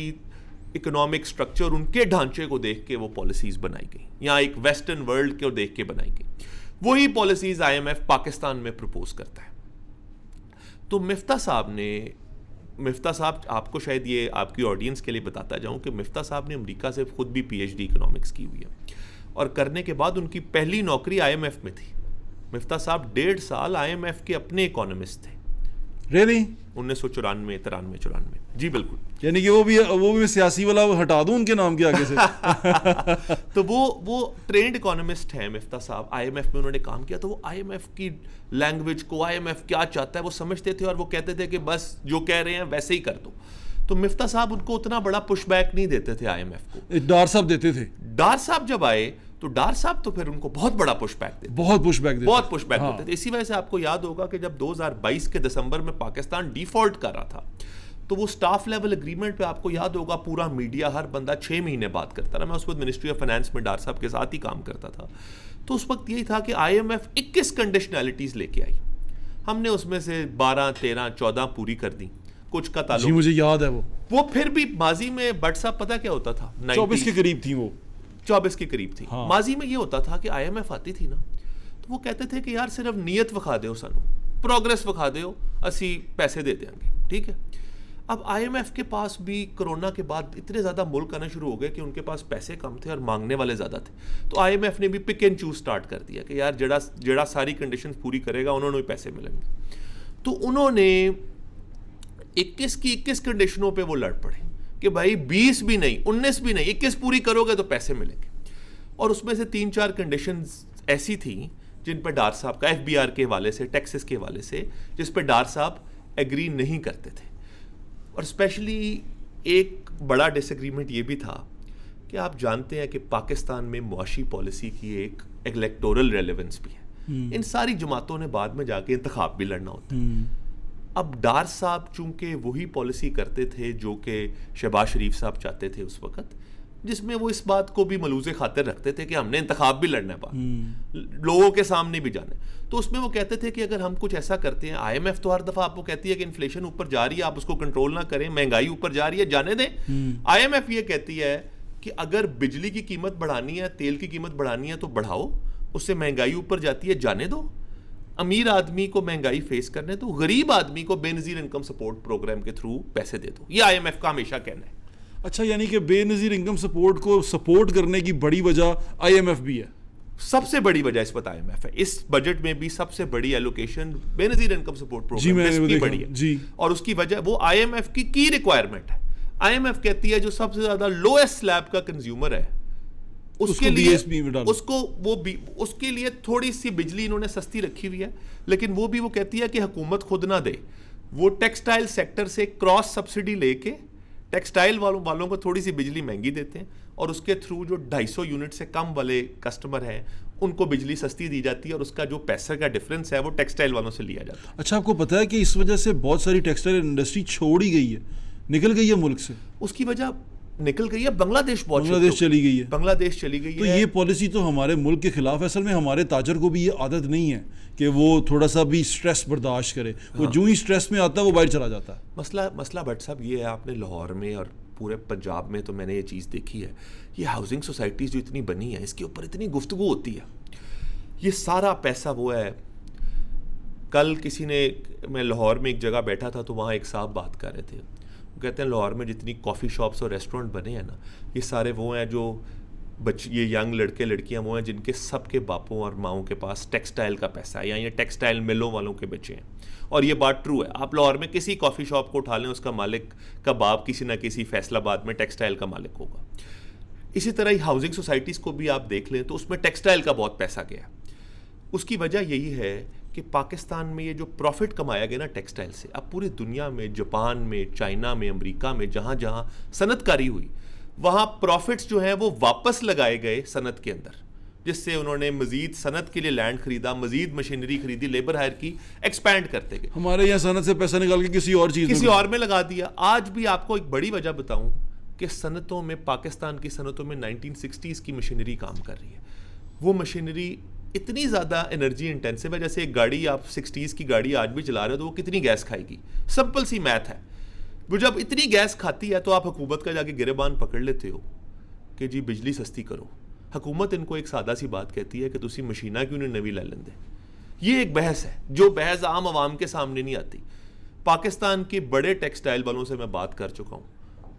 इकोनॉमिक स्ट्रक्चर, उनके ढांचे को देख के वो पॉलिसीज बनाई गई, या एक वेस्टर्न वर्ल्ड को देख के बनाई गई। वही पॉलिसीज आईएमएफ पाकिस्तान में प्रपोज करता है। तो मिफ्ता साहब, आपको शायद ये आपकी ऑडियंस के लिए बताता जाऊं कि मिफ्ता साहब ने अमेरिका से खुद भी पीएचडी इकोनॉमिक्स की हुई है, और करने के बाद उनकी पहली नौकरी आईएमएफ में थी। मिफ्ता साहब 1.5 साल आईएमएफ के अपने इकोनॉमिस्ट थे। रियली? 1994 जी बिल्कुल। यानी कि वो भी सियासी वाला हटा दूं उनके नाम के आगे से। तो वो ट्रेंड इकोनॉमिस्ट हैं मिफ्ता साहब। आईएमएफ में उन्होंने काम किया, तो वो आईएमएफ की लैंग्वेज को, आईएमएफ क्या चाहता है वो समझते थे, और वो कहते थे कि बस जो कह रहे हैं वैसे ही कर दो। तो मिफ्ता साहब उनको उतना बड़ा पुशबैक नहीं देते थे आईएमएफ को। डार साहब देते थे। डार साहब जब आए तो डार साहब तो फिर उनको बहुत बड़ा पुशबैक देते, बहुत पुशबैक देते थे। इसी वजह से आपको याद होगा कि जब 2022 के दिसंबर में पाकिस्तान डिफॉल्ट कर रहा था, तो वो स्टाफ लेवल एग्रीमेंट पे आपको याद होगा पूरा मीडिया, हर बंदा 6 महीने बात करता रहा। मैं उस वक्त मिनिस्ट्री ऑफ फाइनेंस में डार साहब के साथ ही काम करता था। तो उस वक्त यही था कि आईएमएफ 21 कंडीशनैलिटीज लेके आई, हमने उसमें से 12, 13, 14 पूरी कर दी। कुछ का ताल्लुक, जी मुझे याद है वो फिर भी माजी में बट साहब पता क्या होता था, 24 के करीब थी वो, 24 के करीब थी। हाँ। माजी में ये होता था कि आईएमएफ आती थी ना, तो वो कहते थे कि यार सिर्फ नीयत विखा दो, सानू प्रोग्रेस विखा दो, असी पैसे दे देंगे, ठीक है। अब आईएमएफ के पास भी कोरोना के बाद इतने ज़्यादा मुल्क आना शुरू हो गए कि उनके पास पैसे कम थे और मांगने वाले ज़्यादा थे। तो आईएमएफ ने भी पिक एंड चूज स्टार्ट कर दिया कि यार जड़ा सारी कंडीशंस पूरी करेगा उन्होंने भी पैसे मिलेंगे। तो उन्होंने 21 की 21 कंडीशनों पे वो लड़ पड़े कि भाई 20 भी नहीं, 19 भी नहीं, 21 पूरी करोगे तो पैसे मिलेंगे। और उसमें से 3-4 कंडीशंस ऐसी थी जिन पर डार साहब का एफबीआर के हवाले से, टैक्सेस के हवाले से, जिस पर डार साहब एग्री नहीं करते थे। और स्पेशली एक बड़ा डिसएग्रीमेंट ये भी था कि आप जानते हैं कि पाकिस्तान में मुआशी पॉलिसी की एक इलेक्टोरल रेलेवेंस भी है। इन सारी जमातों ने बाद में जाके इंतखाब भी लड़ना होता है। अब डार साहब चूंकि वही पॉलिसी करते थे जो कि शहबाज शरीफ साहब चाहते थे उस वक्त, जिसमें वो इस बात को भी मलूज़े खातिर रखते थे कि हमने इंतखाब भी लड़ना है, बात लोगों के सामने भी जाना है। तो उसमें वो कहते थे कि अगर हम कुछ ऐसा करते हैं, आईएमएफ तो हर दफ़ा आपको कहती है कि इन्फ्लेशन ऊपर जा रही है, आप उसको कंट्रोल ना करें, महंगाई ऊपर जा रही है, जाने दें। आईएमएफ ये कहती है कि अगर बिजली की कीमत बढ़ानी है, तेल की कीमत बढ़ानी है तो बढ़ाओ, उससे महंगाई ऊपर जाती है, जाने दो। अमीर आदमी को महंगाई फेस करने दो, गरीब आदमी को बेनजीर इनकम सपोर्ट प्रोग्राम के थ्रू पैसे दे दो। ये आईएमएफ का हमेशा कहना है। अच्छा, यानी कि बेनजीर इनकम सपोर्ट को सपोर्ट करने की बड़ी वजह आईएमएफ भी है। सबसे बड़ी वजह इस वक्त आईएमएफ है। इस बजट में भी सबसे बड़ी allocation Benazir income support programme की बड़ी है जी। और उसकी वजह वो आईएमएफ की रिक्वायरमेंट है। आईएमएफ कहती है जो सबसे ज्यादा लोएस्ट स्लैब का कंज्यूमर है उसके लिए उसके लिए थोड़ी सी बिजली इन्होंने सस्ती रखी हुई है, लेकिन वो भी वो कहती है कि हुकूमत खुद ना दे, वो टेक्सटाइल सेक्टर से क्रॉस सब्सिडी लेके टेक्सटाइल वालों को थोड़ी सी बिजली महंगी देते हैं और उसके थ्रू जो 250 यूनिट से कम वाले कस्टमर हैं उनको बिजली सस्ती दी जाती है और उसका जो पैसे का डिफरेंस है वो टेक्सटाइल वालों से लिया जाता है। अच्छा, आपको पता है कि इस वजह से बहुत सारी टेक्सटाइल इंडस्ट्री छोड़ ही गई है, निकल गई है मुल्क से। उसकी वजह निकल गई है, बांग्लादेश चली गई है। बांग्लादेश चली गई तो है। ये पॉलिसी तो हमारे मुल्क के खिलाफ है। असल में हमारे ताजर को भी ये आदत नहीं है कि वो थोड़ा सा भी स्ट्रेस बर्दाश्त करे। वो जो ही स्ट्रेस में आता है वो बाहर चला जाता है। मसला भट्ट साहब ये है, आपने लाहौर में और पूरे पंजाब में तो मैंने ये चीज़ देखी है, ये हाउसिंग सोसाइटीज़ जो इतनी बनी है इसके ऊपर इतनी गुफ्तगू होती है। ये सारा पैसा वो है, कल मैं लाहौर में एक जगह बैठा था तो वहाँ एक साहब बात कर रहे थे, वो कहते हैं लाहौर में जितनी कॉफ़ी शॉप्स और रेस्टोरेंट बने हैं ना, ये सारे वो हैं जो ये यंग लड़के लड़कियां वो हैं जिनके सबके बापों और माओं के पास टेक्सटाइल का पैसा है या ये टेक्सटाइल मिलों वालों के बच्चे हैं। और ये बात ट्रू है, आप लाहौर में किसी कॉफ़ी शॉप को उठा लें, उसका मालिक का बाप किसी ना किसी फैसलाबाद में टेक्सटाइल का मालिक होगा। इसी तरह ही हाउसिंग सोसाइटीज़ को भी आप देख लें तो उसमें टेक्सटाइल का बहुत पैसा गया। उसकी वजह यही है कि पाकिस्तान में ये जो प्रॉफिट कमाया गया ना टेक्सटाइल से, अब पूरी दुनिया में, जापान में, चाइना में, अमेरिका में, जहाँ जहाँ सनतकारी हुई वहाँ प्रॉफिट्स जो हैं वो वापस लगाए गए सनत के अंदर, जिससे उन्होंने मजीद सनत के लिए लैंड खरीदा, मजीद मशीनरी खरीदी, लेबर हायर की, एक्सपैंड करते गए। हमारे यहाँ सनत से पैसा निकाल के किसी और में लगा दिया। आज भी आपको एक बड़ी वजह बताऊं कि सनतों में, पाकिस्तान की सनतों में 1960s की मशीनरी काम कर रही है। वो मशीनरी इतनी ज़्यादा एनर्जी इंटेंसिव है, जैसे एक गाड़ी आप 60s की गाड़ी आज भी चला रहे हो तो वो कितनी गैस खाएगी। सिंपल सी मैथ है। वो जब इतनी गैस खाती है तो आप हुकूमत का जाके गिरेबान पकड़ लेते हो कि जी बिजली सस्ती करो। हुकूमत इनको एक सादा सी बात कहती है कि तुसी मशीना क्यों नहीं नवी लै लेंदे। ये एक बहस है जो बहस आम आवाम के सामने नहीं आती। पाकिस्तान के बड़े टेक्सटाइल वालों से मैं बात कर चुका हूँ,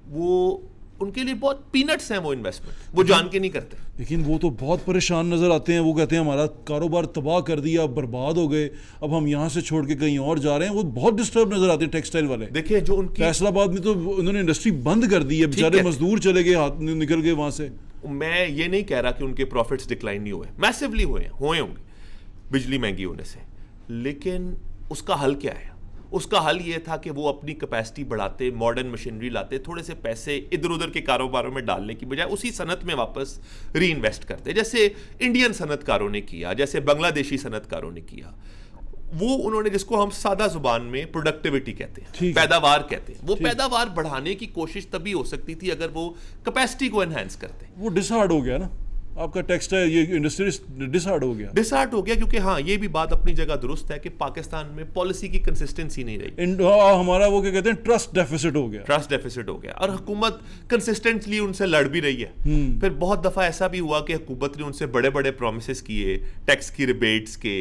वो उनके लिए बहुत पीनट्स हैं वो इन्वेस्टमेंट, वो जान के नहीं करते। लेकिन वो तो बहुत परेशान नज़र आते हैं। वो कहते हैं हमारा कारोबार तबाह कर दिया, बर्बाद हो गए, अब हम यहाँ से छोड़ के कहीं और जा रहे हैं। वो बहुत डिस्टर्ब नज़र आते हैं टेक्सटाइल वाले। देखिए जो उनकी फैसलाबाद में तो उन्होंने इंडस्ट्री बंद कर दी है, बेचारे मजदूर चले गए, हाथ निकल गए वहाँ से। मैं ये नहीं कह रहा कि उनके प्रॉफिट्स डिक्लाइन नहीं हुए, मैसिवली हुए होंगे बिजली महंगी होने से, लेकिन उसका हल क्या है? उसका हल ये था कि वो अपनी कैपेसिटी बढ़ाते, मॉडर्न मशीनरी लाते, थोड़े से पैसे इधर उधर के कारोबारों में डालने की बजाय उसी सनत में वापस री इन्वेस्ट करते, जैसे इंडियन सनतकारों ने किया, जैसे बांग्लादेशी सनतकारों ने किया। वो उन्होंने, जिसको हम सादा जुबान में प्रोडक्टिविटी कहते हैं, पैदावार कहते हैं, वो पैदावार बढ़ाने की कोशिश तभी हो सकती थी अगर वो कैपेसिटी को एनहांस करते। वो डिसहार्ड हो गया ना आपका टेक्सटाइल, ये इंडस्ट्री डिसहार्ड हो गया क्योंकि हाँ ये भी बात अपनी जगह दुरुस्त है कि पाकिस्तान में पॉलिसी की कंसिस्टेंसी नहीं रही। हमारा वो क्या कहते हैं ट्रस्ट डेफिसिट हो गया और हुकूमत कंसिस्टेंटली उनसे लड़ भी रही है। फिर बहुत दफा ऐसा भी हुआ कि हुकूमत ने उनसे बड़े बड़े प्रोमिस किए, टैक्स की रिबेट्स के,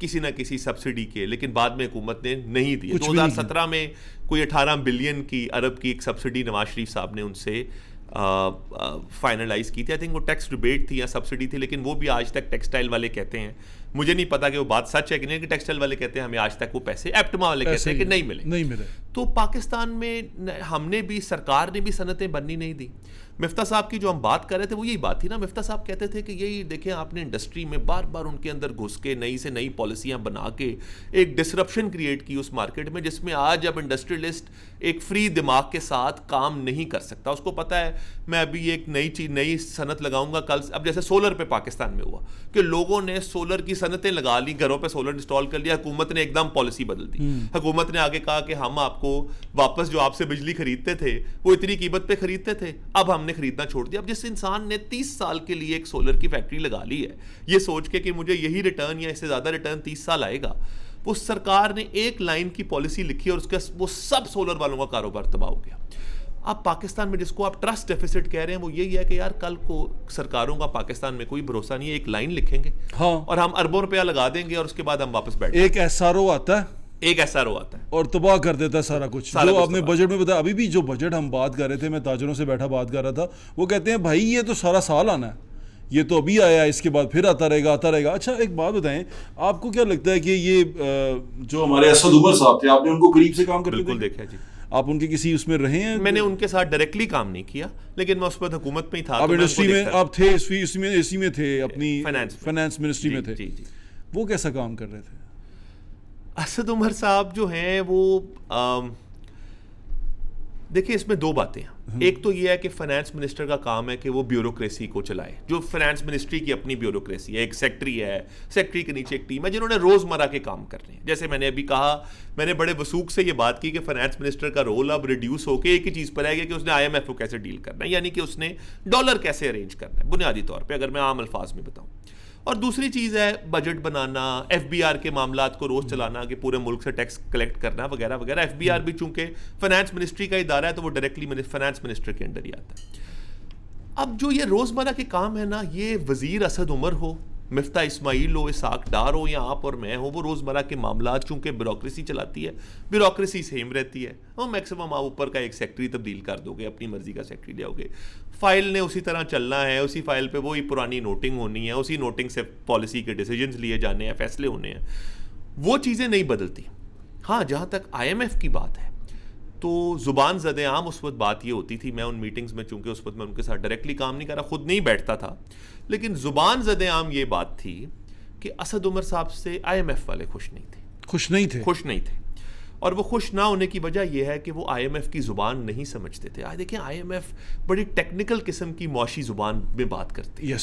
किसी ना किसी सब्सिडी के, लेकिन बाद में हुकूमत ने नहीं दी। 2017 में कोई 18 बिलियन की अरब की एक सब्सिडी नवाज शरीफ साहब ने उनसे फाइनलाइज की थी। आई थिंक वो टैक्स रिबेट थी या सब्सिडी थी, लेकिन वो भी आज तक टेक्सटाइल वाले कहते हैं, मुझे नहीं पता कि वो बात सच है कि नहीं, कि टेक्सटाइल वाले कहते हैं हमें आज तक वो पैसे, एप्टमा वाले कहते हैं कि नहीं मिले। तो पाकिस्तान में हमने भी, सरकार ने भी सनतें बननी नहीं दी। मिफ्ता साहब की जो हम बात कर रहे थे वो यही बात थी ना। मिफ्ता साहब कहते थे कि यही देखें, आपने इंडस्ट्री में बार बार उनके अंदर घुस के नई से नई पॉलिसियां बना के एक डिसरप्शन क्रिएट की उस मार्केट में, जिसमें आज अब इंडस्ट्रियलिस्ट एक फ्री दिमाग के साथ काम नहीं कर सकता। उसको पता है मैं अभी एक नई सनत लगाऊंगा कल। अब जैसे सोलर पे पाकिस्तान में हुआ कि लोगों ने सोलर की सनतें लगा ली, घरों पे सोलर इंस्टॉल कर लिया, हुकूमत ने एकदम पॉलिसी बदल दी। हुकूमत ने आगे कहा कि हम आपको वापस जो आपसे बिजली खरीदते थे वो इतनी कीमत पे खरीदते थे, अब हमने खरीदना छोड़ दिया। अब जिस इंसान ने 30 साल के लिए एक सोलर की फैक्ट्री लगा ली है, ये सोच के कि मुझे यही रिटर्न या इससे ज्यादा रिटर्न 30 साल आएगा, वो सरकार ने एक लाइन की पॉलिसी लिखी और उसके वो सब सोलर वालों का कारोबार तबाह हो गया। अब पाकिस्तान में जिसको आप ट्रस्ट डेफिसिट कह रहे हैं वो यही है कि यार कल को सरकारों का पाकिस्तान में कोई भरोसा नहीं है, एक लाइन लिखेंगे हाँ, और हम अरबों रुपया लगा देंगे और उसके बाद हम वापस बैठ एक एसआरओ आता है और तबाह कर देता है सारा कुछ। जो आपने बजट में बताया, अभी भी जो बजट हम बात कर रहे थे, मैं ताजरों से बैठा बात कर रहा था, वो कहते हैं भाई ये तो सारा साल आना है, ये तो अभी आया है, इसके बाद फिर आता रहेगा। अच्छा एक बात बताएं, आपको क्या लगता है कि ये जो हमारे असद उमर साहब थे, आपने उनको करीब से काम करते बिल्कुल देखा जी, आप उनके किसी उसमें रहे हैं? मैंने उनके साथ डायरेक्टली काम नहीं किया, लेकिन मैं उस वक्त हुकूमत में ही था। आप इंडस्ट्री में आप थे, इसी में थे, अपनी फाइनेंस मिनिस्ट्री में थे। वो कैसा काम कर रहे थे? असद उमर साहब जो हैं वो देखिए इसमें दो बातें हैं। एक तो ये है कि फाइनेंस मिनिस्टर का काम है कि वो ब्यूरोक्रेसी को चलाए, जो फाइनेंस मिनिस्ट्री की अपनी ब्यूरोक्रेसी है। एक सेक्रेटरी है, सेक्रेटरी के नीचे एक टीम है जिन्होंने रोजमर्रा के काम करने हैं। जैसे मैंने अभी कहा, मैंने बड़े वसूख से ये बात की कि फाइनेंस मिनिस्टर का रोल अब रिड्यूस होकर एक ही चीज पर है कि उसने IMF को कैसे डील करना है, यानी कि उसने डॉलर कैसे अरेंज करना है बुनियादी तौर पर, अगर मैं आम अल्फाज में बताऊं। और दूसरी चीज़ है बजट बनाना, FBR के मामलात को रोज चलाना कि पूरे मुल्क से टैक्स कलेक्ट करना वगैरह वगैरह। FBR भी चूंकि फाइनेंस मिनिस्ट्री का इदारा है तो वो डायरेक्टली फाइनेंस मिनिस्टर के अंडर ही आता है। अब जो ये रोजमर्रा के काम है ना, ये वजीर असद उमर हो, मिफ्ता इस्माइल हो, इसाक डार हो या आप और मैं हो, वो रोजमर्रा के मामलात चूंकि ब्यूरोक्रेसी चलाती है, ब्यूरोक्रेसी सेम रहती है। वो मैक्सिमम आप ऊपर का एक सेक्रेटरी तब्दील कर दोगे, अपनी मर्जी का सेक्रेटरी ले आओगे, फाइल ने उसी तरह चलना है, उसी फाइल पे वही पुरानी नोटिंग होनी है, उसी नोटिंग से पॉलिसी के डिसीजंस लिए जाने हैं, फैसले होने हैं, वो चीज़ें नहीं बदलती। हाँ, जहाँ तक IMF की बात है तो ज़ुबान ज़दे आम उस वक्त बात ये होती थी, मैं उन मीटिंग्स में चूंकि उस वक्त मैं उनके साथ डायरेक्टली काम नहीं कर रहा, खुद नहीं बैठता था, लेकिन ज़ुबान ज़दे आम ये बात थी कि असद उमर साहब से IMF वाले खुश नहीं थे। और वो खुश ना होने की वजह यह है कि वो IMF की ज़ुबान नहीं समझते थे। देखिए IMF बड़ी टेक्निकल किस्म की मुआशी ज़ुबान में बात करती है।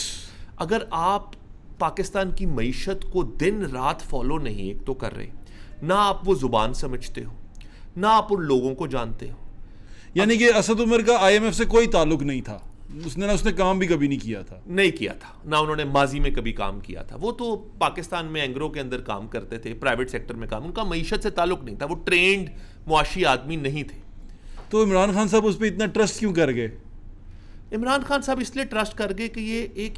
अगर आप पाकिस्तान की मईशत को दिन रात फॉलो नहीं एक तो कर रहे, ना आप वो ज़ुबान समझते हो, ना आप उन लोगों को जानते हो। यानी कि असद उमर का IMF से कोई ताल्लुक नहीं था, उसने काम भी कभी नहीं किया था, ना उन्होंने माजी में कभी काम किया था। वो तो पाकिस्तान में एंग्रो के अंदर काम करते थे, प्राइवेट सेक्टर में काम, उनका मईशत से ताल्लुक नहीं था, वो ट्रेंड मुआशी आदमी नहीं थे। तो इमरान खान साहब उस पर इतना ट्रस्ट क्यों कर गए? इमरान खान साहब इसलिए ट्रस्ट कर गए कि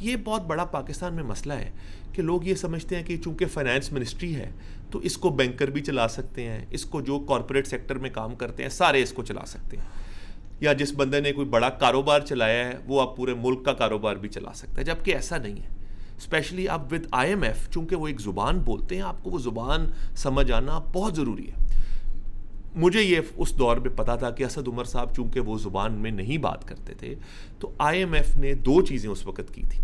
ये बहुत बड़ा पाकिस्तान में मसला है कि लोग ये समझते हैं कि चूंकि फाइनेंस मिनिस्ट्री है तो इसको बैंकर भी चला सकते हैं, इसको जो कॉरपोरेट सेक्टर में काम करते हैं सारे इसको चला सकते हैं, या जिस बंदे ने कोई बड़ा कारोबार चलाया है वो आप पूरे मुल्क का कारोबार भी चला सकता है, जबकि ऐसा नहीं है। स्पेशली अब विद IMF, चूंकि वो एक ज़ुबान बोलते हैं, आपको वो ज़ुबान समझ आना बहुत ज़रूरी है। मुझे ये उस दौर में पता था कि असद उमर साहब चूंकि वो ज़ुबान में नहीं बात करते थे, तो IMF ने 2 चीज़ें उस वक़्त की थी।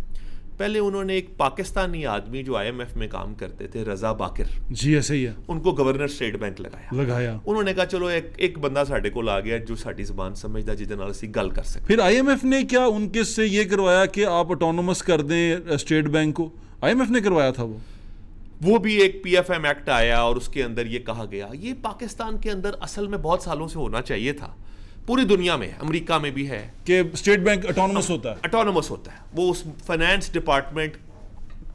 पहले उन्होंने एक पाकिस्तानी आदमी जो IMF में काम करते थे, रज़ा बाकिर, जी ऐसे ही है, उनको गवर्नर स्टेट बैंक लगाया। उन्होंने कहा चलो एक बंदा साढ़े को आ गया जो साड़ी ज़बान समझदा, जिहदे नाल असीं गल कर सकते। फिर IMF ने क्या उनके से ये करवाया कि आप ऑटोनोमस कर दें स्टेट बैंक को? IMF ने करवाया था वो भी एक PFM एक्ट आया और उसके अंदर ये कहा गया, ये पाकिस्तान के अंदर असल में बहुत सालों से होना चाहिए था, पूरी दुनिया में, अमेरिका में भी है कि स्टेट बैंक ऑटोनोमस होता है। वो उस फाइनेंस डिपार्टमेंट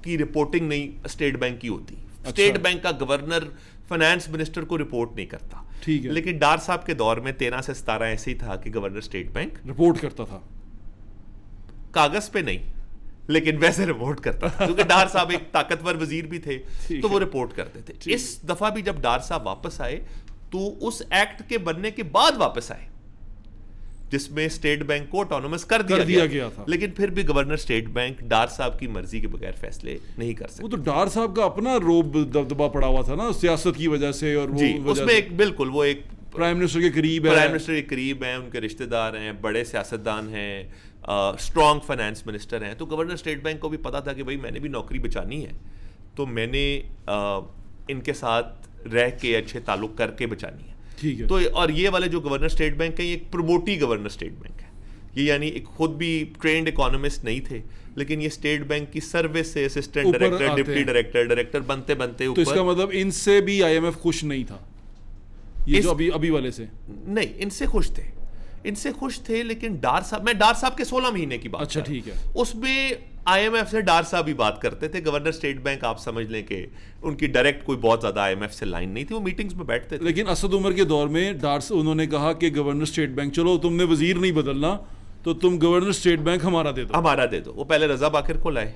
की रिपोर्टिंग नहीं स्टेट बैंक की होती। अच्छा। स्टेट बैंक का गवर्नर फाइनेंस मिनिस्टर को रिपोर्ट नहीं करता। ठीक है। लेकिन डार साहब के दौर में 13 से 17 ऐसे ही था कि गवर्नर स्टेट बैंक रिपोर्ट करता था, कागज पे नहीं लेकिन वैसे रिपोर्ट करता था, क्योंकि डार साहब एक ताकतवर वजीर भी थे तो वो रिपोर्ट करते थे। इस दफा भी जब डार साहब वापस आए तो उस एक्ट के बनने के बाद वापस आए जिसमें स्टेट बैंक को ऑटोनोमस कर दिया गया था, लेकिन फिर भी गवर्नर स्टेट बैंक डार साहब की मर्जी के बगैर फैसले नहीं कर सकते। वो तो डार साहब का अपना रोब दबदबा पड़ा हुआ था ना सियासत की वजह से, और वो उसमें एक बिल्कुल वो एक प्राइम मिनिस्टर के करीब है, उनके रिश्तेदार हैं, बड़े सियासतदान हैं, स्ट्रॉन्ग फाइनेंस मिनिस्टर हैं। तो गवर्नर स्टेट बैंक को भी पता था कि भाई मैंने भी नौकरी बचानी है, तो मैंने इनके साथ रह के अच्छे ताल्लुक करके बचानी है। ठीक है। तो और ये वाले जो गवर्नर स्टेट बैंक है, ये एक प्रमोटी गवर्नर स्टेट बैंक है। ये यानी एक खुद भी ट्रेंड इकोनॉमिस्ट नहीं थे, लेकिन ये स्टेट बैंक की सर्विस से असिस्टेंट डायरेक्टर, डिप्टी डायरेक्टर बनते तो इसका मतलब इनसे भी IMF खुश नहीं था, ये जो अभी वाले से? नहीं, इनसे खुश थे लेकिन मैं डार साहब के 16 महीने की बात, अच्छा ठीक है, उसमें IMF से डार साहब ही बात करते थे। गवर्नर स्टेट बैंक आप समझ लें कि उनकी डायरेक्ट कोई बहुत ज्यादा IMF से लाइन नहीं थी, वो मीटिंग्स में बैठते थे। लेकिन असद उमर के दौर में उन्होंने कहा कि गवर्नर स्टेट बैंक, चलो तुमने वजीर नहीं बदलना तो तुम गवर्नर स्टेट बैंक हमारा दे दो। वो पहले रजा बाकिर को लाए,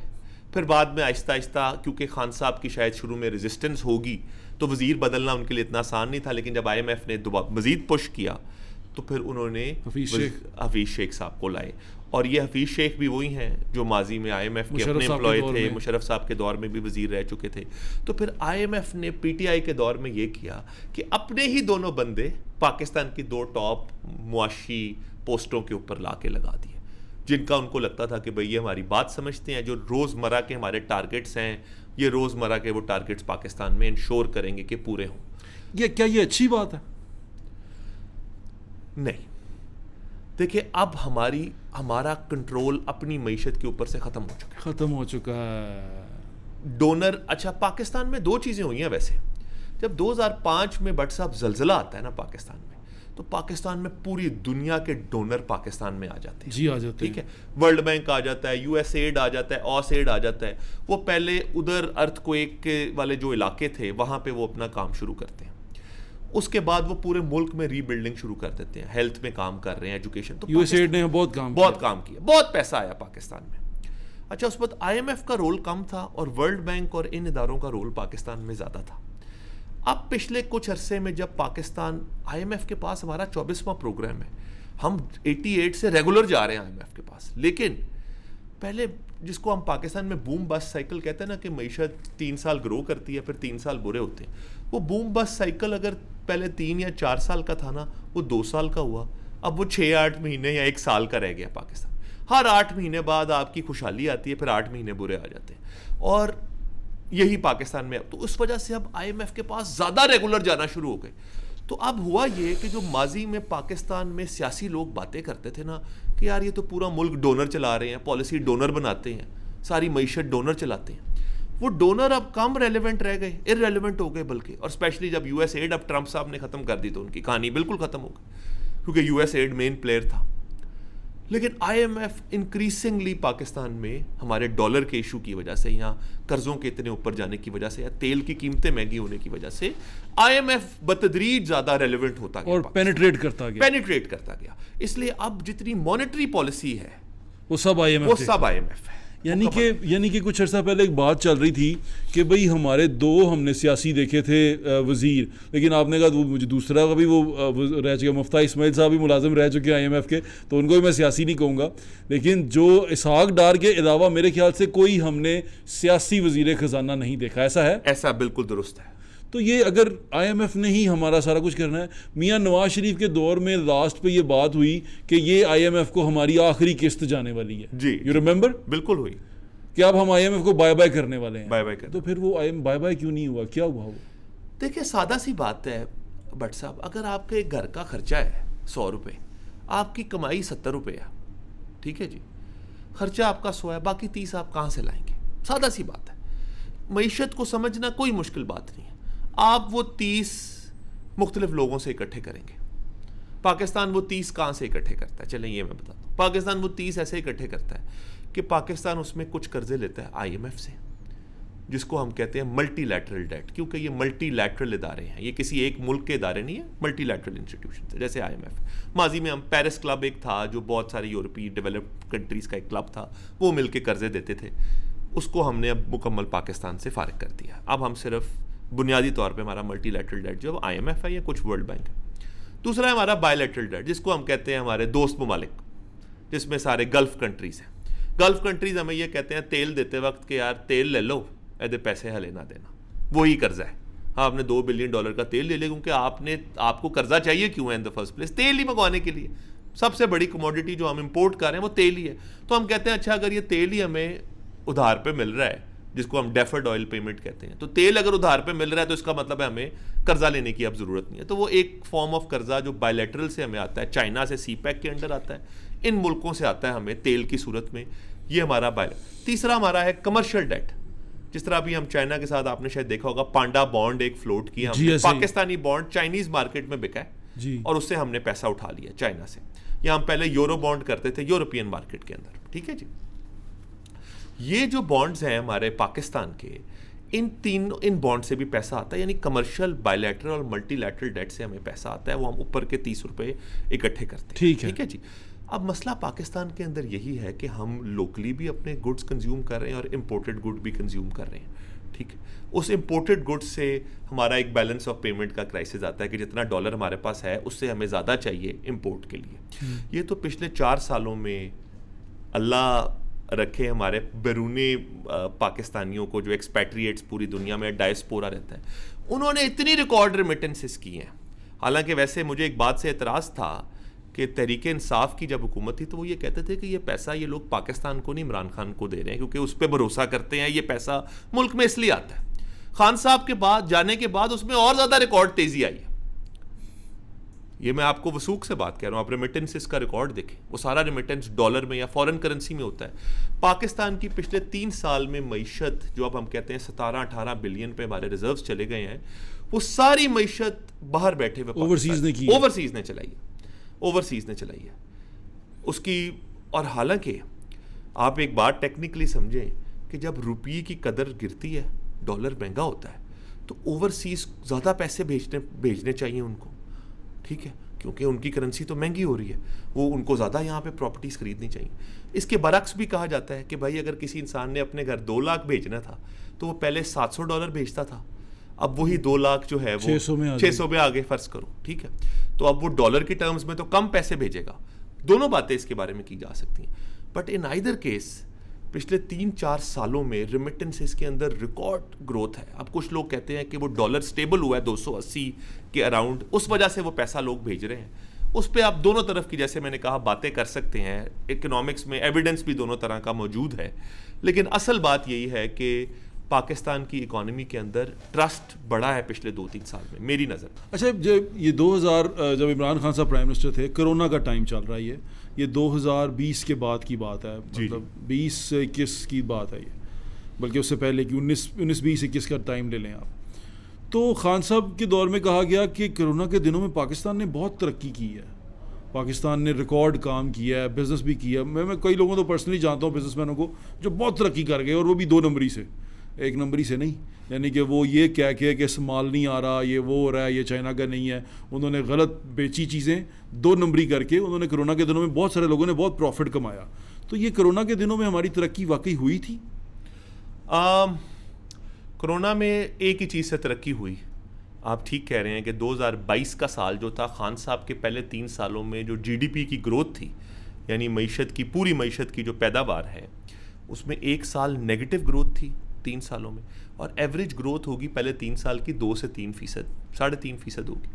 फिर बाद में आहिस्ता आहिस्ता, क्योंकि खान साहब की शायद शुरू में रेजिस्टेंस होगी तो वजीर बदलना उनके लिए इतना आसान नहीं था, लेकिन जब IMF ने मजीद पुश किया तो फिर उन्होंने हफीज शेख साहब को लाए। और ये हफीज शेख भी वही हैं जो माजी में IMF के अपने एम्प्लॉय थे, मुशर्रफ साहब के दौर में भी वजीर रह चुके थे। तो फिर IMF ने PTI के दौर में ये किया कि अपने ही दोनों बंदे पाकिस्तान की 2 टॉप मुआशी पोस्टों के ऊपर ला के लगा दिए, जिनका उनको लगता था कि भाई ये हमारी बात समझते हैं, जो रोज़मर्रा के हमारे टारगेट्स हैं, ये रोज़मर्रा के वो टारगेट्स पाकिस्तान में इंश्योर करेंगे कि पूरे हों। क्या ये अच्छी बात है? नहीं, देखिए अब हमारा कंट्रोल अपनी मईशत के ऊपर से खत्म हो चुका है। डोनर, अच्छा पाकिस्तान में 2 चीज़ें हुई हैं वैसे। जब 2005 में बट साहब ज़लज़ला आता है ना पाकिस्तान में, तो पाकिस्तान में पूरी दुनिया के डोनर पाकिस्तान में आ जाते हैं। जी आ जाते हैं, ठीक है। वर्ल्ड बैंक आ जाता है, USAID आ जाता है, ऑसएड आ जाता है। वो पहले उधर अर्थक्वेक के वाले जो इलाके थे वहाँ पे वो अपना काम शुरू करते हैं। उसके बाद वो पूरे मुल्क में रीबिल्डिंग शुरू कर देते हैं, हेल्थ में काम कर रहे हैं, एजुकेशन। तो USAID ने बहुत काम किया, बहुत पैसा आया पाकिस्तान में। अच्छा, उस वक्त IMF का रोल कम था और वर्ल्ड बैंक और इन इदारों का रोल पाकिस्तान में ज़्यादा था। अब पिछले कुछ अरसे में जब पाकिस्तान, IMF के पास हमारा 24वां प्रोग्राम है, हम 88 से रेगुलर जा रहे हैं IMF के पास, लेकिन पहले जिसको हम पाकिस्तान में बूम बस्ट साइकिल कहते हैं ना कि मईशत 3 साल ग्रो करती है फिर 3 साल बुरे होते हैं, वो बूम बस्ट साइकिल अगर पहले 3 या 4 साल का था ना, वो 2 साल का हुआ, अब वो 6-8 महीने या 1 साल का रह गया पाकिस्तान। हर 8 महीने बाद आपकी खुशहाली आती है, फिर 8 महीने बुरे आ जाते हैं, और यही पाकिस्तान में। तो उस वजह से अब IMF के पास ज़्यादा रेगुलर जाना शुरू हो गए। तो अब हुआ ये कि जो माजी में पाकिस्तान में सियासी लोग बातें करते थे ना कि यार ये तो पूरा मुल्क डोनर चला रहे हैं, पॉलिसी डोनर बनाते हैं, सारी मईशत डोनर चलाते हैं, वो डोनर अब कम रेलेवेंट रह गए, इररेलेवेंट हो गए बल्कि। और स्पेशली जब USAID अब ट्रंप साहब ने ख़त्म कर दी तो उनकी कहानी बिल्कुल ख़त्म हो गई, क्योंकि USAID मेन प्लेयर था। लेकिन आईएमएफ इंक्रीजिंगली पाकिस्तान में हमारे डॉलर के इशू की वजह से, यहाँ कर्जों के इतने ऊपर जाने की वजह से, या तेल की कीमतें महंगी होने की वजह से आईएमएफ बतदरीज ज्यादा रेलेवेंट होता गया और पेनिट्रेट करता गया। इसलिए अब जितनी मॉनेटरी पॉलिसी है वो सब आईएमएफ है। यानी कि कुछ अर्सा पहले एक बात चल रही थी कि भाई हमारे दो हमने सियासी देखे थे वज़ीर, लेकिन आपने कहा वो मुझे दूसरा कभी वो रह चुके, मुफ्ती इस्माइल साहब भी मुलाजिम रह चुके हैं आईएमएफ के, तो उनको भी मैं सियासी नहीं कहूँगा, लेकिन जो इसहाक डार के अलावा मेरे ख्याल से कोई हमने सियासी वज़ीर ख़जाना नहीं देखा। ऐसा है? ऐसा बिल्कुल दुरुस्त है। तो ये अगर आईएमएफ ने ही हमारा सारा कुछ करना है, मियां नवाज शरीफ के दौर में लास्ट पे ये बात हुई कि ये आईएमएफ को हमारी आखिरी किस्त जाने वाली है जी, यू रिमेंबर? बिल्कुल हुई कि अब हम आईएमएफ को बाय बाय करने वाले हैं। बाय बाय कर, तो फिर वो बाय बाय क्यों नहीं हुआ, क्या हुआ वो? देखिए सादा सी बात है भट्ट साहब, अगर आपके घर का खर्चा है 100 रुपये, आपकी कमाई 70 रुपये है, ठीक है जी, खर्चा आपका 100 है, बाकी 30 आप कहाँ से लाएंगे? सादा सी बात है। मईशत को समझना कोई मुश्किल बात नहीं है। आप वो 30 मुख्तलिफ लोगों से इकट्ठे करेंगे। पाकिस्तान वो 30 कहाँ से इकट्ठे करता है? चलें ये मैं बताता हूँ। पाकिस्तान वो 30 ऐसे इकट्ठे करता है कि पाकिस्तान उसमें कुछ कर्जे लेता है आईएमएफ से, जिसको हम कहते हैं मल्टीलैटरल डेट, क्योंकि ये मल्टीलैटरल इदारे हैं, ये किसी एक मुल्क के इदारे नहीं है, मल्टीलैटरल इंस्टीट्यूशन है। जैसे आईएमएफ, माजी में हम पेरिस क्लब एक था जो बहुत सारी यूरोपीय डेवलप्ड कंट्रीज़ का एक क्लब था, वो मिल के कर्जे देते थे, उसको हमने अब मुकम्मल पाकिस्तान से फारिग कर दिया। अब हम सिर्फ बुनियादी तौर पे हमारा मल्टीलैटरल डेट जो आईएमएफ है या कुछ वर्ल्ड बैंक है। दूसरा है हमारा बायलैटरल डेट, जिसको हम कहते हैं हमारे दोस्त ममालिक, जिसमें सारे गल्फ कंट्रीज़ हैं। गल्फ कंट्रीज़ हमें ये कहते हैं तेल देते वक्त कि यार तेल ले लो, ऐसे पैसे हले ना देना, वही कर्जा है। हाँ, आपने $2 बिलियन का तेल ले लिया क्योंकि आपको कर्जा चाहिए क्यों है इन द फर्स्ट प्लेस? तेल ही मंगवाने के लिए। सबसे बड़ी कमोडिटी जो हम इंपोर्ट कर रहे हैं वो तेल ही है। तो हम कहते हैं अच्छा अगर ये तेल ही हमें उधार पे मिल रहा है, जिसको हम डेफर्ड ऑयल पेमेंट कहते हैं, तो तेल अगर उधार पे मिल रहा है तो इसका मतलब है हमें कर्जा लेने की अब ज़रूरत नहीं है। तो वो एक फॉर्म ऑफ कर्जा जो बायलैटरल से हमें आता है, चाइना से सीपैक के अंडर आता है, इन मुल्कों से आता है हमें तेल की सूरत में, ये हमारा बायलैटरल। तीसरा हमारा है कमर्शियल डेट, जिस तरह अभी हम चाइना के साथ, आपने शायद देखा होगा, पांडा बॉन्ड एक फ्लोट किया हमने, पाकिस्तानी बॉन्ड चाइनीज मार्केट में बिका है और उससे हमने पैसा उठा लिया चाइना से। या हम पहले यूरो बॉन्ड करते थे यूरोपियन मार्केट के अंदर, ठीक है जी। ये जो बॉन्ड्स हैं हमारे पाकिस्तान के, इन बॉन्ड से भी पैसा आता है, यानी कमर्शियल, बायलैटरल और मल्टीलैटरल डेट से हमें पैसा आता है, वो हम ऊपर के 30 रुपए इकट्ठे करते हैं, ठीक है जी। अब मसला पाकिस्तान के अंदर यही है कि हम लोकली भी अपने गुड्स कंज्यूम कर रहे हैं और इम्पोर्टेड गुड भी कंज्यूम कर रहे हैं, ठीक है। उस इम्पोर्टेड गुड्स से हमारा एक बैलेंस ऑफ पेमेंट का क्राइसिस आता है कि जितना डॉलर हमारे पास है उससे हमें ज़्यादा चाहिए इम्पोर्ट के लिए। ये तो पिछले 4 सालों में अल्लाह रखे हमारे बैरूनी पाकिस्तानियों को, जो एक्सपैट्रिएट्स पूरी दुनिया में डायस्पोरा रहता है, उन्होंने इतनी रिकॉर्ड रेमिटेंसेस की हैं। हालांकि वैसे मुझे एक बात से एतराज़ था कि तहरीक इंसाफ की जब हुकूमत थी तो वो ये कहते थे कि ये पैसा ये लोग पाकिस्तान को नहीं इमरान खान को दे रहे हैं क्योंकि उस पर भरोसा करते हैं, ये पैसा मुल्क में इसलिए आता है। खान साहब के बाद जाने के बाद उसमें और ज़्यादा रिकॉर्ड तेज़ी आई है। ये मैं आपको वसूख से बात कह रहा हूँ, आप रेमिटेंसेस का रिकॉर्ड देखें, वो सारा रेमिटेंस डॉलर में या फॉरेन करेंसी में होता है। पाकिस्तान की पिछले 3 साल में मईशत, जो अब हम कहते हैं 17-18 बिलियन पे हमारे रिजर्व्स चले गए हैं, वो सारी मईशत बाहर बैठे हुए ओवरसीज ने चलाई है उसकी। और हालांकि आप एक बात टेक्निकली समझें कि जब रुपये की कदर गिरती है, डॉलर महंगा होता है, तो ओवरसीज ज़्यादा पैसे भेजने चाहिए उनको, ठीक है, क्योंकि उनकी करेंसी तो महंगी हो रही है, वो उनको ज़्यादा यहाँ पे प्रॉपर्टीज़ खरीदनी चाहिए। इसके बरक्स भी कहा जाता है कि भाई अगर किसी इंसान ने अपने घर 2 लाख भेजना था तो वो पहले $700 भेजता था, अब वही 2 लाख जो है वो 600 में आगे फर्ज करो, ठीक है, तो अब वो डॉलर की टर्म्स में तो कम पैसे भेजेगा। दोनों बातें इसके बारे में की जा सकती हैं, बट इन आइदर केस पिछले 3-4 सालों में रेमिटेंसेस के अंदर रिकॉर्ड ग्रोथ है। अब कुछ लोग कहते हैं कि वो डॉलर स्टेबल हुआ है 280 के अराउंड, उस वजह से वो पैसा लोग भेज रहे हैं। उस पर आप दोनों तरफ की, जैसे मैंने कहा, बातें कर सकते हैं। इकोनॉमिक्स में एविडेंस भी दोनों तरह का मौजूद है, लेकिन असल बात यही है कि पाकिस्तान की इकोनॉमी के अंदर ट्रस्ट बढ़ा है पिछले 2-3 साल में, मेरी नज़र। अच्छा, जब ये 2000 जब इमरान खान साहब प्राइम मिनिस्टर थे, कोरोना का टाइम चल रहा है, ये 2020 के बाद की बात है, मतलब 20 से 21 की बात है ये, बल्कि उससे पहले कि 19-20-21 का टाइम ले लें आप। तो खान साहब के दौर में कहा गया कि कोरोना के दिनों में पाकिस्तान ने बहुत तरक्की की है पाकिस्तान ने रिकॉर्ड काम किया है, बिज़नेस भी किया। मैं कई लोगों को पर्सनली जानता हूँ बिजनेसमैनों को जो बहुत तरक्की कर गए, और वो भी 2 नंबरी से, 1 नंबरी से नहीं। यानी कि वो ये कह के कि माल नहीं आ रहा, ये वो हो रहा है, ये चाइना का नहीं है, उन्होंने गलत बेची चीज़ें 2 नंबरी करके उन्होंने कोरोना के दिनों में बहुत सारे लोगों ने बहुत प्रॉफिट कमाया। तो ये कोरोना के दिनों में हमारी तरक्की वाकई हुई थी? कोरोना में एक ही चीज़ से तरक्की हुई। आप ठीक कह रहे हैं कि 2022 का साल जो था, खान साहब के पहले 3 सालों में जो जीडीपी की ग्रोथ थी, यानी मईशत की, पूरी मईशत की जो पैदावार है, उसमें 1 साल नेगेटिव ग्रोथ थी 3 सालों में, और एवरेज ग्रोथ होगी पहले 3 साल की 2 से 3%, 3.5% होगी।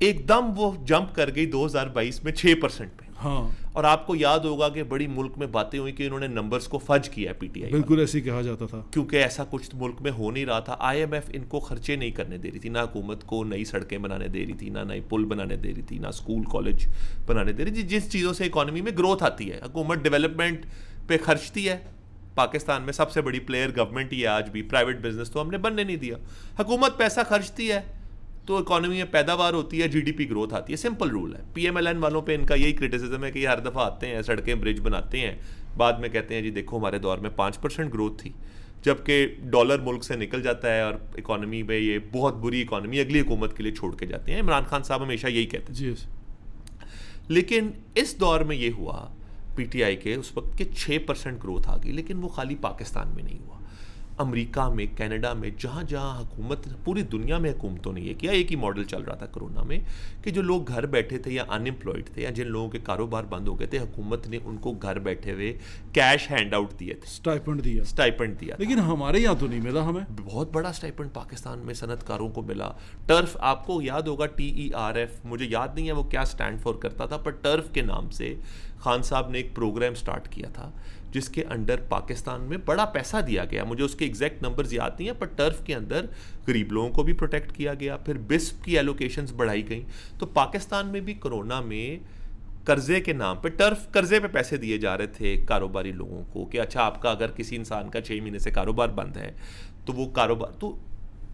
एकदम वो जंप कर गई 2022 में 6% पे। हाँ, और आपको याद होगा कि बड़ी मुल्क में बातें हुई कि इन्होंने नंबर्स को फज किया पीटीआई, बिल्कुल ऐसे ही कहा जाता था, क्योंकि ऐसा कुछ मुल्क में हो नहीं रहा था। आईएमएफ इनको खर्चे नहीं करने दे रही थी, ना हुकूमत को नई सड़कें बनाने दे रही थी, ना नए पुल बनाने दे रही थी, ना स्कूल कॉलेज बनाने दे रही थी। जिस चीज़ों से इकॉनमी में ग्रोथ आती है, हुकूमत डेवलपमेंट पे खर्चती है। पाकिस्तान में सबसे बड़ी प्लेयर गवर्नमेंट ही है आज भी, प्राइवेट बिजनेस तो हमने बनने नहीं दिया। हुकूमत पैसा खर्चती है तो इकॉनमी में पैदावार होती है, जीडीपी ग्रोथ आती है। सिंपल रूल है। पीएमएलएन वालों पे इनका यही क्रिटिसिज्म है कि हर दफ़ा आते हैं, सड़कें ब्रिज बनाते हैं, बाद में कहते हैं जी देखो हमारे दौर में 5% ग्रोथ थी, जबकि डॉलर मुल्क से निकल जाता है और इकॉनमी में ये बहुत बुरी इकॉनमी अगली हुकूमत के लिए छोड़ के जाते हैं। इमरान खान साहब हमेशा यही कहते हैं। लेकिन इस दौर में ये हुआ पीटीआई के उस वक्त के 6% ग्रोथ आ गई, लेकिन वो खाली पाकिस्तान में नहीं हुआ। अमेरिका में, कनाडा में, जहाँ जहाँ हुकूमत, पूरी दुनिया में हुकूमतों ने ये किया। एक ही मॉडल चल रहा था कोरोना में कि जो लोग घर बैठे थे या अनएम्प्लॉयड थे या जिन लोगों के कारोबार बंद हो गए थे, हुकूमत ने उनको घर बैठे हुए कैश हैंड आउट दिए थे, स्टाइपेंड दिया। लेकिन हमारे यहाँ तो नहीं मिला। हमें बहुत बड़ा स्टाइपेंड पाकिस्तान में सनतकारों को मिला। टर्फ, आपको याद होगा TERF, मुझे याद नहीं है वो क्या स्टैंड फॉर करता था, पर टर्फ के नाम से खान साहब ने एक प्रोग्राम स्टार्ट किया था जिसके अंडर पाकिस्तान में बड़ा पैसा दिया गया। मुझे उसके एग्जैक्ट नंबर्स याद नहीं है, पर टर्फ के अंदर गरीब लोगों को भी प्रोटेक्ट किया गया। फिर बिस्प की एलोकेशंस बढ़ाई गई। तो पाकिस्तान में भी कोरोना में कर्जे के नाम पे, टर्फ कर्जे पे पैसे दिए जा रहे थे कारोबारी लोगों को कि अच्छा आपका अगर किसी इंसान का 6 महीने से कारोबार बंद है तो वो कारोबार। तो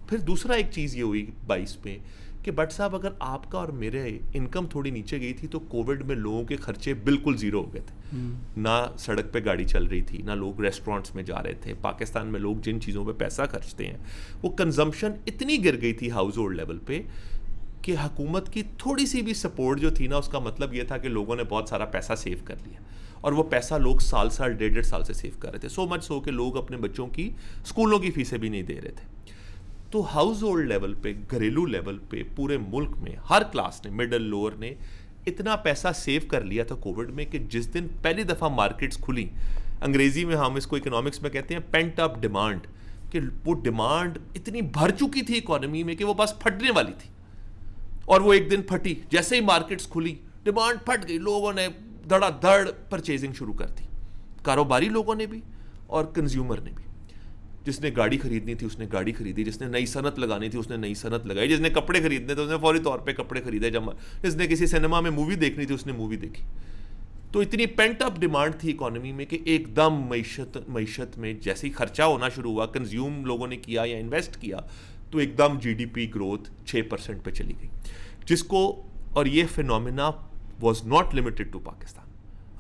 फिर दूसरा एक चीज़ ये हुई 22 में कि बट साहब अगर आपका और मेरे इनकम थोड़ी नीचे गई थी तो कोविड में लोगों के खर्चे बिल्कुल ज़ीरो हो गए थे। ना सड़क पे गाड़ी चल रही थी, ना लोग रेस्टोरेंट्स में जा रहे थे। पाकिस्तान में लोग जिन चीज़ों पे पैसा खर्चते हैं वो कंजम्पशन इतनी गिर गई थी हाउस होल्ड लेवल पे कि हुकूमत की थोड़ी सी भी सपोर्ट जो थी ना, उसका मतलब ये था कि लोगों ने बहुत सारा पैसा सेव कर लिया। और वो पैसा लोग साल 1.5 साल से सेव कर रहे थे। सो मच सो कि लोग अपने बच्चों की स्कूलों की फीसें भी नहीं दे रहे थे। तो हाउस होल्ड लेवल पे, घरेलू लेवल पे पूरे मुल्क में हर क्लास ने, मिडल लोअर ने इतना पैसा सेव कर लिया था कोविड में कि जिस दिन पहली दफ़ा मार्केट्स खुली, अंग्रेज़ी में हम इसको इकोनॉमिक्स में कहते हैं पेंट अप डिमांड, कि वो डिमांड इतनी भर चुकी थी इकोनॉमी में कि वो बस फटने वाली थी। और वो एक दिन फटी। जैसे ही मार्केट्स खुली डिमांड फट गई, लोगों ने धड़ाधड़ परचेजिंग शुरू कर दी, कारोबारी लोगों ने भी और कंज्यूमर ने भी। जिसने गाड़ी खरीदनी थी उसने गाड़ी खरीदी, जिसने नई सनत लगानी थी उसने नई सनत लगाई, जिसने कपड़े खरीदने थे उसने फौरी तौर पे कपड़े खरीदे, जिसने किसी सिनेमा में मूवी देखनी थी उसने मूवी देखी। तो इतनी पेंट अप डिमांड थी इकोनॉमी में कि एकदम मईशत में जैसे ही खर्चा होना शुरू हुआ, कंज्यूम लोगों ने किया या इन्वेस्ट किया, तो एकदम जीडीपी ग्रोथ 6% पे चली गई। जिसको, और ये phenomena was not limited to Pakistan,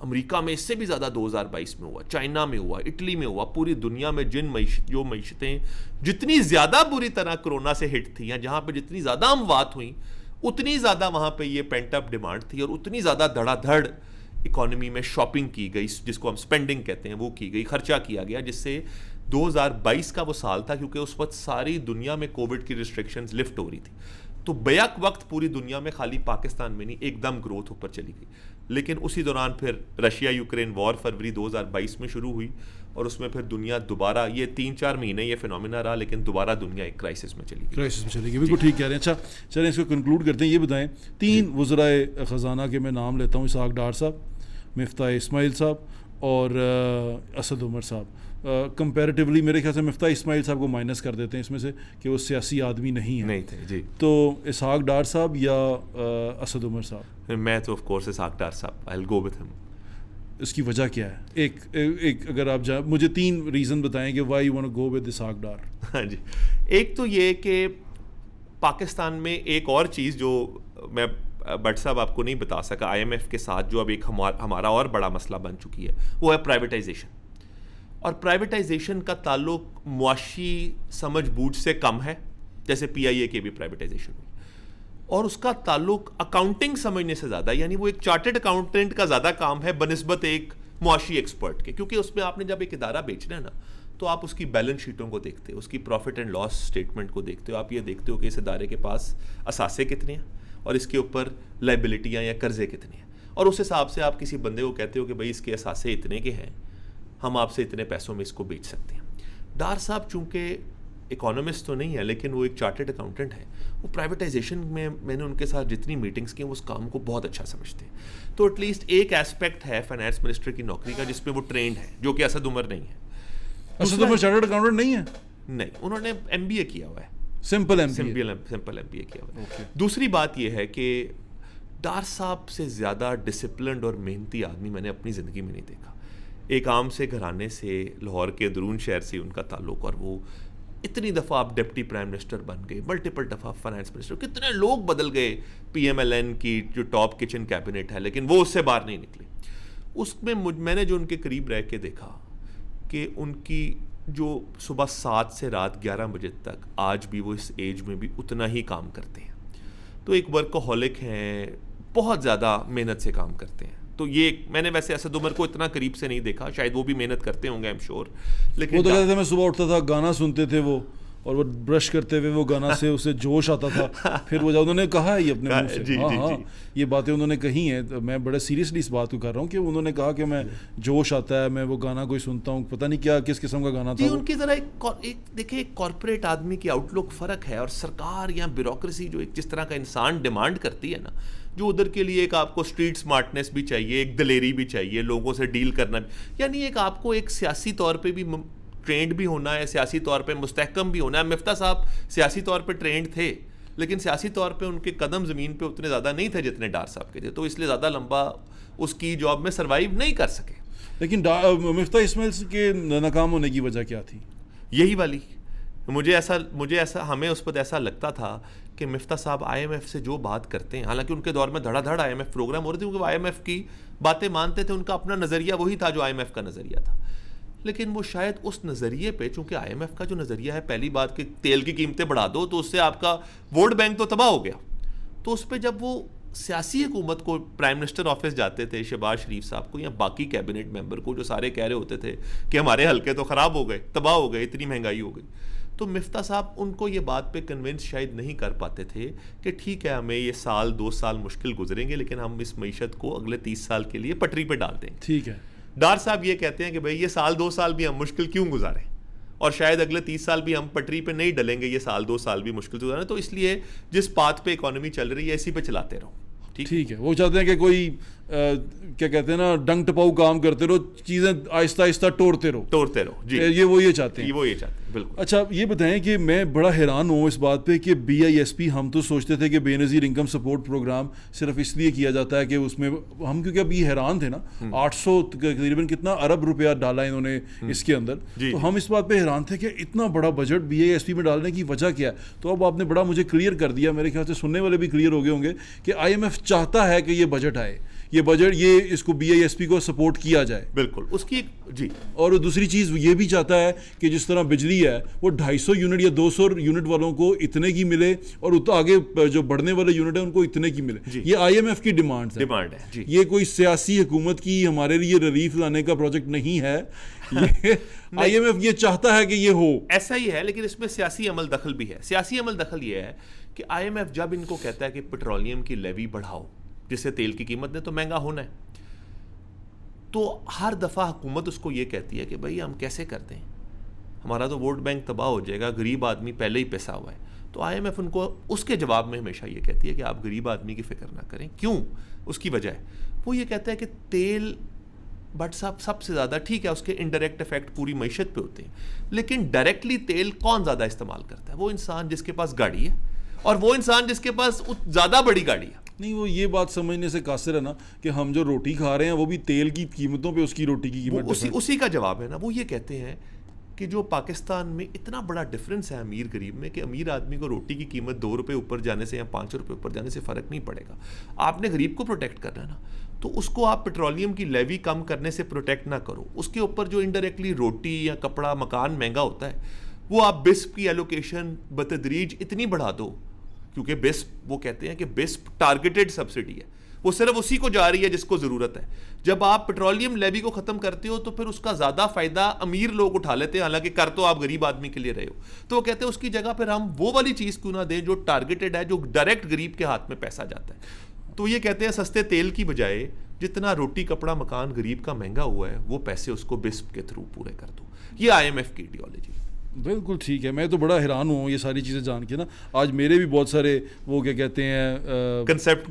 America में इससे भी ज़्यादा 2022 में हुआ, चाइना में हुआ, इटली में हुआ, पूरी दुनिया में जो मईशतें जितनी ज़्यादा बुरी तरह कोरोना से हिट थी या जहाँ पे जितनी ज़्यादा अमवात हुई, उतनी ज़्यादा वहाँ पे ये पेंट अप डिमांड थी और उतनी ज़्यादा धड़ाधड़ इकोनॉमी में शॉपिंग की गई, जिसको हम स्पेंडिंग कहते हैं, वो की गई, खर्चा किया गया, जिससे 2022 का वो साल था क्योंकि उस वक्त सारी दुनिया में कोविड की रिस्ट्रिक्शंस लिफ्ट हो रही थी। तो बेयक वक्त पूरी दुनिया में, खाली पाकिस्तान में नहीं, एकदम ग्रोथ ऊपर चली गई। लेकिन उसी दौरान फिर रशिया यूक्रेन वॉर फरवरी 2022 में शुरू हुई और उसमें फिर दुनिया दोबारा, ये 3-4 महीने ये फिनोमिना रहा, लेकिन दोबारा दुनिया एक क्राइसिस में चली गई। बिल्कुल ठीक कह रहे हैं। अच्छा चलें इसको कंक्लूड करते हैं। ये बताएं, 3 वज़राए ख़जाना के मैं नाम लेता हूँ, इसहाक डार साहब, मिफ्ता इस्माइल साहब और असद उमर साहब। कंपैरेटिवली मेरे ख्याल से मिफ्ता इस्माइल साहब को माइनस कर देते हैं इसमें से कि वो सियासी आदमी नहीं थे जी। तो इसहाक डार साहब या असद उमर साहब? मैं तो ऑफ कोर्स इसहाक डार साहब, I will go with him. इसकी वजह क्या है? एक अगर आप मुझे 3 रीज़न बताएं कि why you want to go with Ishaq Dar. हाँ जी, एक तो ये कि पाकिस्तान में एक और चीज़ जो मैं भट्ट साहब आपको नहीं बता सका, आईएमएफ के साथ जो अब एक हमारा और बड़ा मसला बन चुकी है वो है प्राइवेटाइजेशन। और प्राइवेटाइजेशन का ताल्लुक मुआशी समझ बूझ से कम है, जैसे पीआईए के भी प्राइवेटाइजेशन हुई, और उसका ताल्लुक अकाउंटिंग समझने से ज़्यादा, यानी वो एक चार्टर्ड अकाउंटेंट का ज़्यादा काम है बनिस्बत एक मुआशी एक्सपर्ट के, क्योंकि उसमें आपने जब एक इदारा बेचना है ना तो आप उसकी बैलेंस शीटों को देखते हो, उसकी प्रॉफिट एंड लॉस स्टेटमेंट को देखते हो, आप ये देखते हो कि इस इदारे के पास असासे कितने हैं और इसके ऊपर लाइबिलिटियाँ या कर्जे कितने हैं, और उस हिसाब से आप किसी बंदे को कहते हो कि भाई इसके असासे इतने के हैं, हम आपसे इतने पैसों में इसको बेच सकते हैं। डार साहब चूँकि इकोनॉमिस्ट तो नहीं है लेकिन वो एक चार्टर्ड अकाउंटेंट है, वो प्राइवेटाइजेशन में मैंने उनके साथ जितनी मीटिंग्स की वो उस काम को बहुत अच्छा समझते हैं। तो एटलीस्ट एक एस्पेक्ट है फाइनेंस मिनिस्टर की नौकरी का जिसपे वो ट्रेंड है, जो कि असद उमर नहीं है। असद उमर चार्टर्ड अकाउंटेंट नहीं है? नहीं, उन्होंने एमबीए किया हुआ है, सिंपल एमबीए किया हुआ है। दूसरी बात यह है कि डार साहब से ज़्यादा डिसिप्लिन्ड और मेहनती आदमी मैंने अपनी ज़िंदगी में नहीं देखा। एक आम से घराने से, लाहौर के अंदरून शहर से उनका ताल्लुक, और वो इतनी दफ़ा आप डिप्टी प्राइम मिनिस्टर बन गए, मल्टीपल दफ़ा फाइनेंस मिनिस्टर, कितने लोग बदल गए, पीएमएलएन की जो टॉप किचन कैबिनेट है, लेकिन वो उससे बाहर नहीं निकले। उसमें मैंने जो उनके करीब रह के देखा कि उनकी जो सुबह 7 से रात 11 बजे तक, आज भी वो इस एज में भी उतना ही काम करते हैं। तो एक वर्कहोलिक हैं, बहुत ज़्यादा मेहनत से काम करते हैं। तो ये मैंने वैसे असद उमर को इतना करीब से नहीं देखा, शायद वो भी मेहनत करते होंगे आई एम श्योर, लेकिन वो तो कहते थे मैं सुबह उठता था, गाना सुनते थे वो, और वो ब्रश करते हुए वो गाना से उसे जोश आता था। फिर वो जब उन्होंने कहा है ये अपने मुंह से, हाँ, ये बातें उन्होंने कही हैं, तो मैं बड़े सीरियसली इस बात को कर रहा हूँ कि उन्होंने कहा कि मैं जोश आता है, मैं वो गाना कोई सुनता हूँ, पता नहीं क्या किस किस्म का गाना था। उनकी ज़रा एक देखिए, एक कॉर्पोरेट आदमी की आउटलुक फ़र्क है, और सरकार या ब्यूरोक्रेसी जो एक जिस तरह का इंसान डिमांड करती है ना, जो उधर के लिए एक आपको स्ट्रीट स्मार्टनेस भी चाहिए, एक दलेरी भी चाहिए, लोगों से डील करना भी, यानी एक आपको एक सियासी तौर पे भी ट्रेंड भी होना है, सियासी तौर पे मुस्तहकम भी होना है। मिफ्ता साहब सियासी तौर पे ट्रेंड थे, लेकिन सियासी तौर पे उनके कदम ज़मीन पे उतने ज़्यादा नहीं थे जितने डार साहब के थे, तो इसलिए ज़्यादा लंबा उसकी जॉब में सर्वाइव नहीं कर सके। लेकिन मिफ्ता इस्माइल के नाकाम होने की वजह क्या थी? यही वाली, मुझे ऐसा हमें उस पर ऐसा लगता था कि मिफ्ता साहब आईएमएफ से जो बात करते हैं, हालांकि उनके दौर में धड़ाधड़ आईएमएफ प्रोग्राम हो रहे थे, क्योंकि वो आईएमएफ की बातें मानते थे, उनका अपना नज़रिया वही था जो आईएमएफ का नज़रिया था। लेकिन वो शायद उस नज़रिए पे, चूंकि आईएमएफ का जो नज़रिया है, पहली बात कि तेल की कीमतें बढ़ा दो तो उससे आपका वोट बैंक तो तबाह हो गया, तो उस पर जब वो सियासी हुकूमत को, प्राइम मिनिस्टर ऑफिस जाते थे शहबाज शरीफ साहब को या बाकी कैबिनेट मेंबर को, जो सारे कह रहे होते थे कि हमारे हल्के तो ख़राब हो गए, तबाह हो गए, इतनी महंगाई हो गई, तो मिफ्ता साहब उनको ये बात पे कन्विंस शायद नहीं कर पाते थे कि ठीक है, हमें ये 2 साल मुश्किल गुजरेंगे, लेकिन हम इस मईशत को अगले 30 साल के लिए पटरी पे डाल देंगे। ठीक है। डार साहब ये कहते हैं कि भाई ये 2 साल भी हम मुश्किल क्यों गुजारें, और शायद अगले 30 साल भी हम पटरी पे नहीं डलेंगे, ये 2 साल भी मुश्किल गुजारें, तो इसलिए जिस पाथ पे इकोनॉमी चल रही है इसी पे चलाते रहो। ठीक है, वो चाहते हैं कि कोई क्या कहते हैं ना, डंग टपाऊ काम करते रहो, चीज़ें आहिस्ता आहिस्ता तोड़ते रहो जी। ये चाहते हैं, बिल्कुल। अच्छा, ये बताएं कि मैं बड़ा हैरान हूँ इस बात पे कि BISP, हम तो सोचते थे कि बेनज़ीर इनकम सपोर्ट प्रोग्राम सिर्फ इसलिए किया जाता है कि उसमें हम, क्योंकि अभी हैरान थे ना, 800 तकरीबन कितना अरब रुपया डाला इन्होंने इसके अंदर, तो हम इस बात पे हैरान थे कि इतना बड़ा बजट BISP में डालने की वजह क्या है। तो अब आपने बड़ा मुझे क्लियर कर दिया, मेरे ख्याल से सुनने वाले भी क्लियर हो गए होंगे कि IMF चाहता है कि ये बजट आए, ये बजट, ये इसको BISP को सपोर्ट किया जाए। बिल्कुल, उसकी जी। और दूसरी चीज़ ये भी चाहता है कि जिस तरह बिजली है वो 250 यूनिट या 200 यूनिट वालों को इतने की मिले, और आगे जो बढ़ने वाले यूनिट है उनको इतने की मिले। ये IMF की डिमांड है जी। ये कोई सियासी हुकूमत की हमारे लिए रिलीफ लाने का प्रोजेक्ट नहीं है, ये IMF ये चाहता है कि ये हो, ऐसा ही है। लेकिन इसमें सियासी अमल दखल भी है। सियासी अमल दखल ये है कि IMF जब इनको कहता है कि पेट्रोलियम की लेवी बढ़ाओ, जिससे तेल की कीमत ने तो महंगा होना है, तो हर दफ़ा हुकूमत उसको ये कहती है कि भाई हम कैसे कर दें, हमारा तो वोट बैंक तबाह हो जाएगा, गरीब आदमी पहले ही पैसा हुआ है। तो IMF उनको उसके जवाब में हमेशा ये कहती है कि आप गरीब आदमी की फ़िक्र ना करें। क्यों? उसकी वजह है, वो ये कहता है कि तेल, बट साहब सबसे ज़्यादा ठीक है, उसके इनडायरेक्ट इफेक्ट पूरी मईशत पे होते हैं, लेकिन डायरेक्टली तेल कौन ज़्यादा इस्तेमाल करता है? वो इंसान जिसके पास गाड़ी है, और वो इंसान जिसके पास ज़्यादा बड़ी गाड़ी है। नहीं, वो ये बात समझने से कासिर है ना कि हम जो रोटी खा रहे हैं वो भी तेल की कीमतों पे उसकी रोटी की कीमत उसी का जवाब है ना। वो ये कहते हैं कि जो पाकिस्तान में इतना बड़ा डिफरेंस है अमीर गरीब में, कि अमीर आदमी को रोटी की कीमत 2 रुपये ऊपर जाने से या 5 रुपये ऊपर जाने से फ़र्क नहीं पड़ेगा। आपने गरीब को प्रोटेक्ट करना है ना, तो उसको आप पेट्रोलियम की लेवी कम करने से प्रोटेक्ट ना करो, उसके ऊपर जो इनडायरेक्टली रोटी या कपड़ा मकान महंगा होता है वो आप बिस्प की एलोकेशन बतदरीज इतनी बढ़ा दो, क्योंकि बिस्प, वो कहते हैं कि बिस्प टारगेटेड सब्सिडी है, वो सिर्फ उसी को जा रही है जिसको ज़रूरत है। जब आप पेट्रोलियम लेवी को ख़त्म करते हो तो फिर उसका ज़्यादा फ़ायदा अमीर लोग उठा लेते हैं, हालांकि कर तो आप गरीब आदमी के लिए रहे हो। तो वो कहते हैं उसकी जगह पर हम वो वाली चीज़ क्यों ना दें जो टारगेटेड है, जो डायरेक्ट गरीब के हाथ में पैसा जाता है। तो ये कहते हैं सस्ते तेल की बजाय जितना रोटी कपड़ा मकान गरीब का महंगा हुआ है वो पैसे उसको बिस्प के थ्रू पूरे कर दो। ये IMF की आइडियोलॉजी। बिल्कुल ठीक है। मैं तो बड़ा हैरान हूँ ये सारी चीज़ें जान के ना। आज मेरे भी बहुत सारे वो क्या कहते हैं कॉन्सेप्ट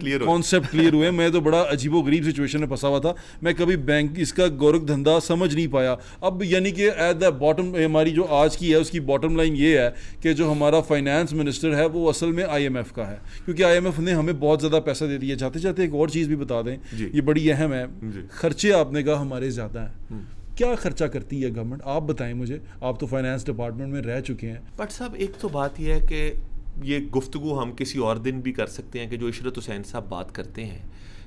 क्लियर हुए। मैं तो बड़ा अजीबो गरीब सिचुएशन में फंसा हुआ था। मैं कभी बैंक इसका गोरख धंधा समझ नहीं पाया। अब यानी कि एट द बॉटम हमारी जो आज की है उसकी बॉटम लाइन ये है कि जो हमारा फाइनेंस मिनिस्टर है वो असल में IMF का है, क्योंकि IMF ने हमें बहुत ज़्यादा पैसा दे दिया। जाते जाते एक और चीज़ भी बता दें, ये बड़ी अहम है। खर्चे आपने कहा हमारे ज़्यादा हैं, क्या खर्चा करती है गवर्नमेंट, आप बताएं मुझे, आप तो फाइनेंस डिपार्टमेंट में रह चुके हैं। बट साहब एक तो बात यह है कि ये गुफ्तगू हम किसी और दिन भी कर सकते हैं कि जो इशरत हुसैन साहब बात करते हैं,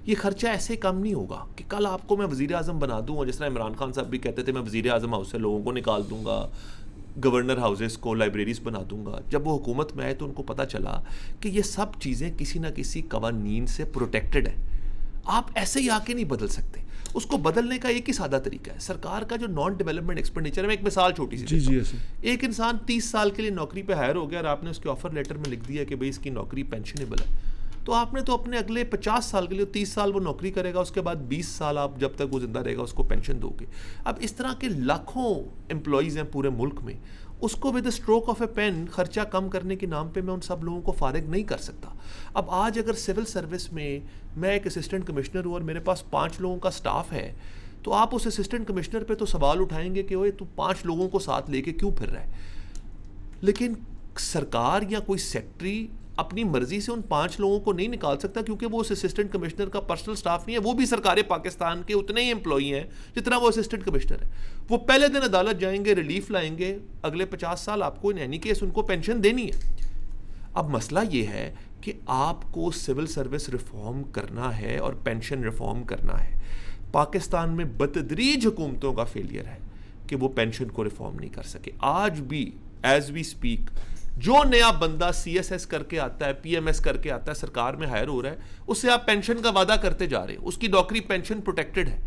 ये खर्चा ऐसे कम नहीं होगा कि कल आपको मैं वज़ीर आज़म बना दूँ, और जिस तरह इमरान खान साहब भी कहते थे मैं वज़ीर आज़म हाउस से लोगों को निकाल दूंगा, गवर्नर हाउसेस को लाइब्रेरीज बना दूंगा। जब वो हुकूमत में आए तो उनको पता चला कि ये सब चीज़ें किसी ना किसी कवानीन से प्रोटेक्टेड है। आप ऐसे ही आके नहीं बदल सकते। उसको बदलने का एक ही सादा तरीका है, सरकार का जो नॉन डेवलपमेंट एक्सपेंडिचर है। मैं एक मिसाल छोटी सी देता हूं। एक इंसान 30 साल के लिए नौकरी पे हायर हो गया और आपने उसके ऑफर लेटर में लिख दिया कि भाई इसकी नौकरी पेंशनेबल है, तो आपने तो अपने अगले 50 साल के लिए 30 साल वो नौकरी करेगा, उसके बाद 20 साल आप जब तक वो जिंदा रहेगा उसको पेंशन दोगे। अब इस तरह के लाखों एम्प्लॉयज़ हैं पूरे मुल्क में, उसको with stroke of a pen खर्चा कम करने के नाम पे मैं उन सब लोगों को फारिग नहीं कर सकता। अब आज अगर सिविल सर्विस में मैं एक असिस्टेंट कमिश्नर हूँ और मेरे पास 5 लोगों का स्टाफ है, तो आप उस असिस्टेंट कमिश्नर पे तो सवाल उठाएंगे कि ओए तू 5 लोगों को साथ लेके क्यों फिर रहा है। लेकिन सरकार या कोई सेक्रेटरी अपनी मर्जी से उन 5 लोगों को नहीं निकाल सकता, क्योंकि वो उस असिस्टेंट कमिश्नर का पर्सनल स्टाफ नहीं है। वो भी सरकार पाकिस्तान के उतने ही एम्प्लॉई हैं जितना वो असिस्टेंट कमिश्नर है। वो पहले दिन अदालत जाएंगे, रिलीफ लाएंगे, अगले 50 साल आपको इन एनी केस उनको पेंशन देनी है। अब मसला ये है कि आपको सिविल सर्विस रिफॉर्म करना है और पेंशन रिफॉर्म करना है। पाकिस्तान में बतदरीज हुकूमतों का फेलियर है कि वो पेंशन को रिफॉर्म नहीं कर सके। आज भी एज वी स्पीक जो नया बंदा CSS करके आता है, PMS करके आता है, सरकार में हायर हो रहा है, उससे आप पेंशन का वादा करते जा रहे हैं, उसकी नौकरी पेंशन प्रोटेक्टेड है।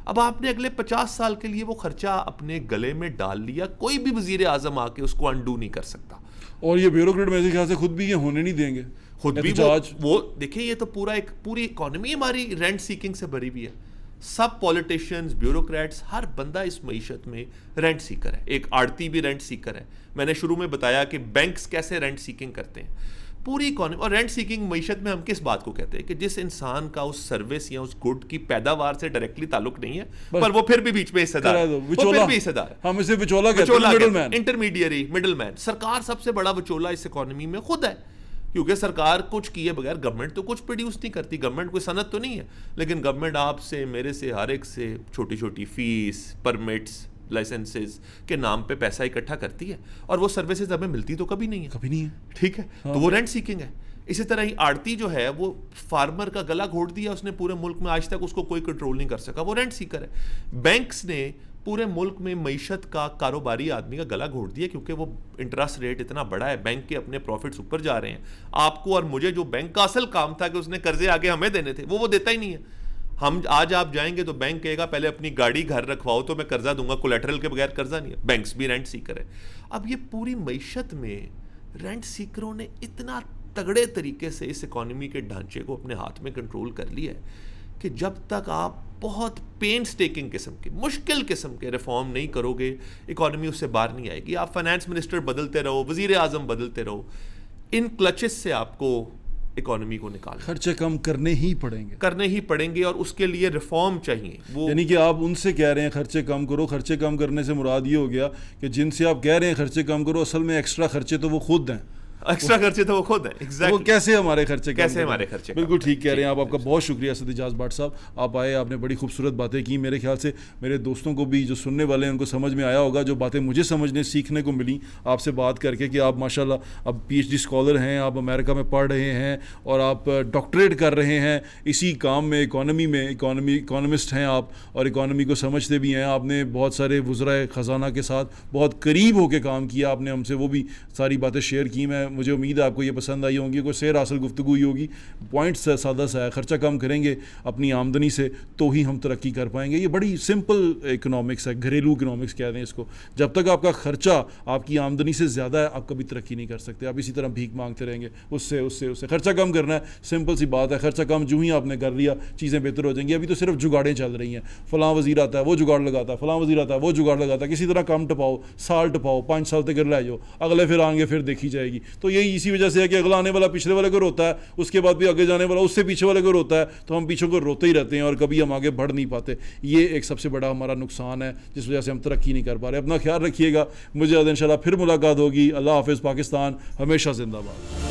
अब आपने अगले 50 साल के लिए वो खर्चा अपने गले में डाल लिया, कोई भी वजीर आजम आके उसको अनडू नहीं कर सकता। और ये ब्यूरोक्रेट मेरे ख्याल से खुद भी ये होने नहीं देंगे, खुद भी वो देखिए, ये तो पूरी इकोनॉमी हमारी रेंट सीकिंग से भरी हुई है। सब पॉलिटिशियंस, ब्यूरोक्रेट्स, हर बंदा इस मईशत में रेंट सीकर है। एक आड़ती भी रेंट सीकर है। मैंने शुरू में बताया कि बैंक्स कैसे रेंट सीकिंग करते हैं, पूरी इकोनॉमी। और रेंट सीकिंग मईशत में हम किस बात को कहते हैं कि जिस इंसान का उस सर्विस या उस गुड की पैदावार से डायरेक्टली ताल्लुक नहीं है, पर वो फिर भी बीच में हिस्सेदार है, वो फिर भी हिस्सेदार है। हम इसे विचोला कहते हैं, मिडलमैन, इंटरमीडियरी, मिडलमैन। सरकार सबसे बड़ा विचोला इस इकोनॉमी में खुद है, क्योंकि सरकार कुछ किए बगैर गवर्नमेंट तो कुछ प्रोड्यूस नहीं करती। गवर्नमेंट कोई सनत तो नहीं है, लेकिन गवर्नमेंट आपसे, मेरे से, हर एक से छोटी छोटी फीस, परमिट्स, लाइसेंसेस के नाम पे पैसा इकट्ठा करती है, और वो सर्विसेज हमें मिलती तो कभी नहीं है। ठीक है, तो वो रेंट सीकिंग है। इसी तरह ही आड़ती जो है वो फार्मर का गला घोट दिया उसने पूरे मुल्क में, आज तक उसको कोई कंट्रोल नहीं कर सका, वो रेंट सीकर है। बैंक्स ने पूरे मुल्क में मईशत का, कारोबारी आदमी का गला घोट दिया, क्योंकि वो इंटरेस्ट रेट इतना बड़ा है, बैंक के अपने प्रॉफिट्स ऊपर जा रहे हैं। आपको और मुझे जो बैंक का असल काम था कि उसने कर्जे आगे हमें देने थे, वो देता ही नहीं है। हम आज आप जाएंगे तो बैंक कहेगा पहले अपनी गाड़ी घर रखवाओ तो मैं कर्जा दूंगा, कोलैटरल के बगैर कर्जा नहीं है। बैंक्स भी रेंट सीकर है। अब ये पूरी मईशत में रेंट सीकरों ने इतना तगड़े तरीके से इस इकोनॉमी के ढांचे को अपने हाथ में कंट्रोल कर लिया है कि जब तक आप बहुत पेन्स टेकिंग किस्म के, मुश्किल किस्म के रिफॉर्म नहीं करोगे, इकोनॉमी उससे बाहर नहीं आएगी। आप फाइनेंस मिनिस्टर बदलते रहो, वजीर आजम बदलते रहो, इन क्लचेस से आपको इकोनॉमी को निकालना, खर्चे कम करने ही पड़ेंगे और उसके लिए रिफॉर्म चाहिए। वो यानी कि आप उनसे कह रहे हैं खर्चे कम करो, खर्चे कम करने से मुराद ये हो गया कि जिनसे आप कह रहे हैं खर्चे कम करो, असल में एक्स्ट्रा खर्चे तो वो खुद हैं। एक्स्ट्रा खर्चे तो वो खुद है। वो एग्जैक्टली कैसे हमारे खर्चे कैसे कम हमारे करें? खर्चे बिल्कुल कम ठीक कह करें। रहे हैं आप। जी, आपका बहुत शुक्रिया असद इजाज़ भट्ट साहब, आप आए, आपने बड़ी खूबसूरत बातें की। मेरे ख्याल से मेरे दोस्तों को भी, जो सुनने वाले हैं, उनको समझ में आया होगा जो बातें मुझे समझने सीखने को मिली आपसे बात करके, कि आप माशाल्लाह अब PhD स्कॉलर हैं, आप अमेरिका में पढ़ रहे हैं और आप डॉक्टरेट कर रहे हैं इसी काम में, इकोनॉमिस्ट हैं आप, और इकोनॉमी को समझते भी हैं। आपने बहुत सारे वुज़राए ख़जाना के साथ बहुत करीब होकर काम किया, आपने हमसे वो भी सारी बातें शेयर की। मैं मुझे उम्मीद है आपको ये पसंद आई होंगी, कोई शेर हासिल गुफ्तगू हुई होगी। पॉइंट सादा सा है, खर्चा कम करेंगे अपनी आमदनी से तो ही हम तरक्की कर पाएंगे। ये बड़ी सिंपल इकोनॉमिक्स है, घरेलू इकोनॉमिक्स कह दें इसको। जब तक आपका खर्चा आपकी आमदनी से ज़्यादा है, आप कभी तरक्की नहीं कर सकते। आप इसी तरह भीख मांगते रहेंगे, उससे खर्चा कम करना है, सिंपल सी बात है। खर्चा कम जो ही आपने कर लिया, चीज़ें बेहतर हो जाएंगी। अभी तो सिर्फ जुगाड़ें चल रही हैं, फ़लाँ वज़ीर आता है वो जुगाड़ लगाता है, फ़लाँ वज़ीर आता है वो जुगाड़ लगाता है, किसी तरह कम टपाओ, साल टपाओ, 5 साल तक ले जाओ, अगले फिर आएंगे, फिर देखी जाएगी। तो यही इसी वजह से है कि अगला आने वाला पिछले वाले को रोता है, उसके बाद भी आगे जाने वाला उससे पीछे वाले को रोता है, तो हम पीछे को रोते ही रहते हैं और कभी हम आगे बढ़ नहीं पाते। ये एक सबसे बड़ा हमारा नुकसान है, जिस वजह से हम तरक्की नहीं कर पा रहे। अपना ख्याल रखिएगा, मुझे इंशाल्लाह फिर मुलाकात होगी। अल्लाह हाफ़िज़। पाकिस्तान हमेशा जिंदाबाद।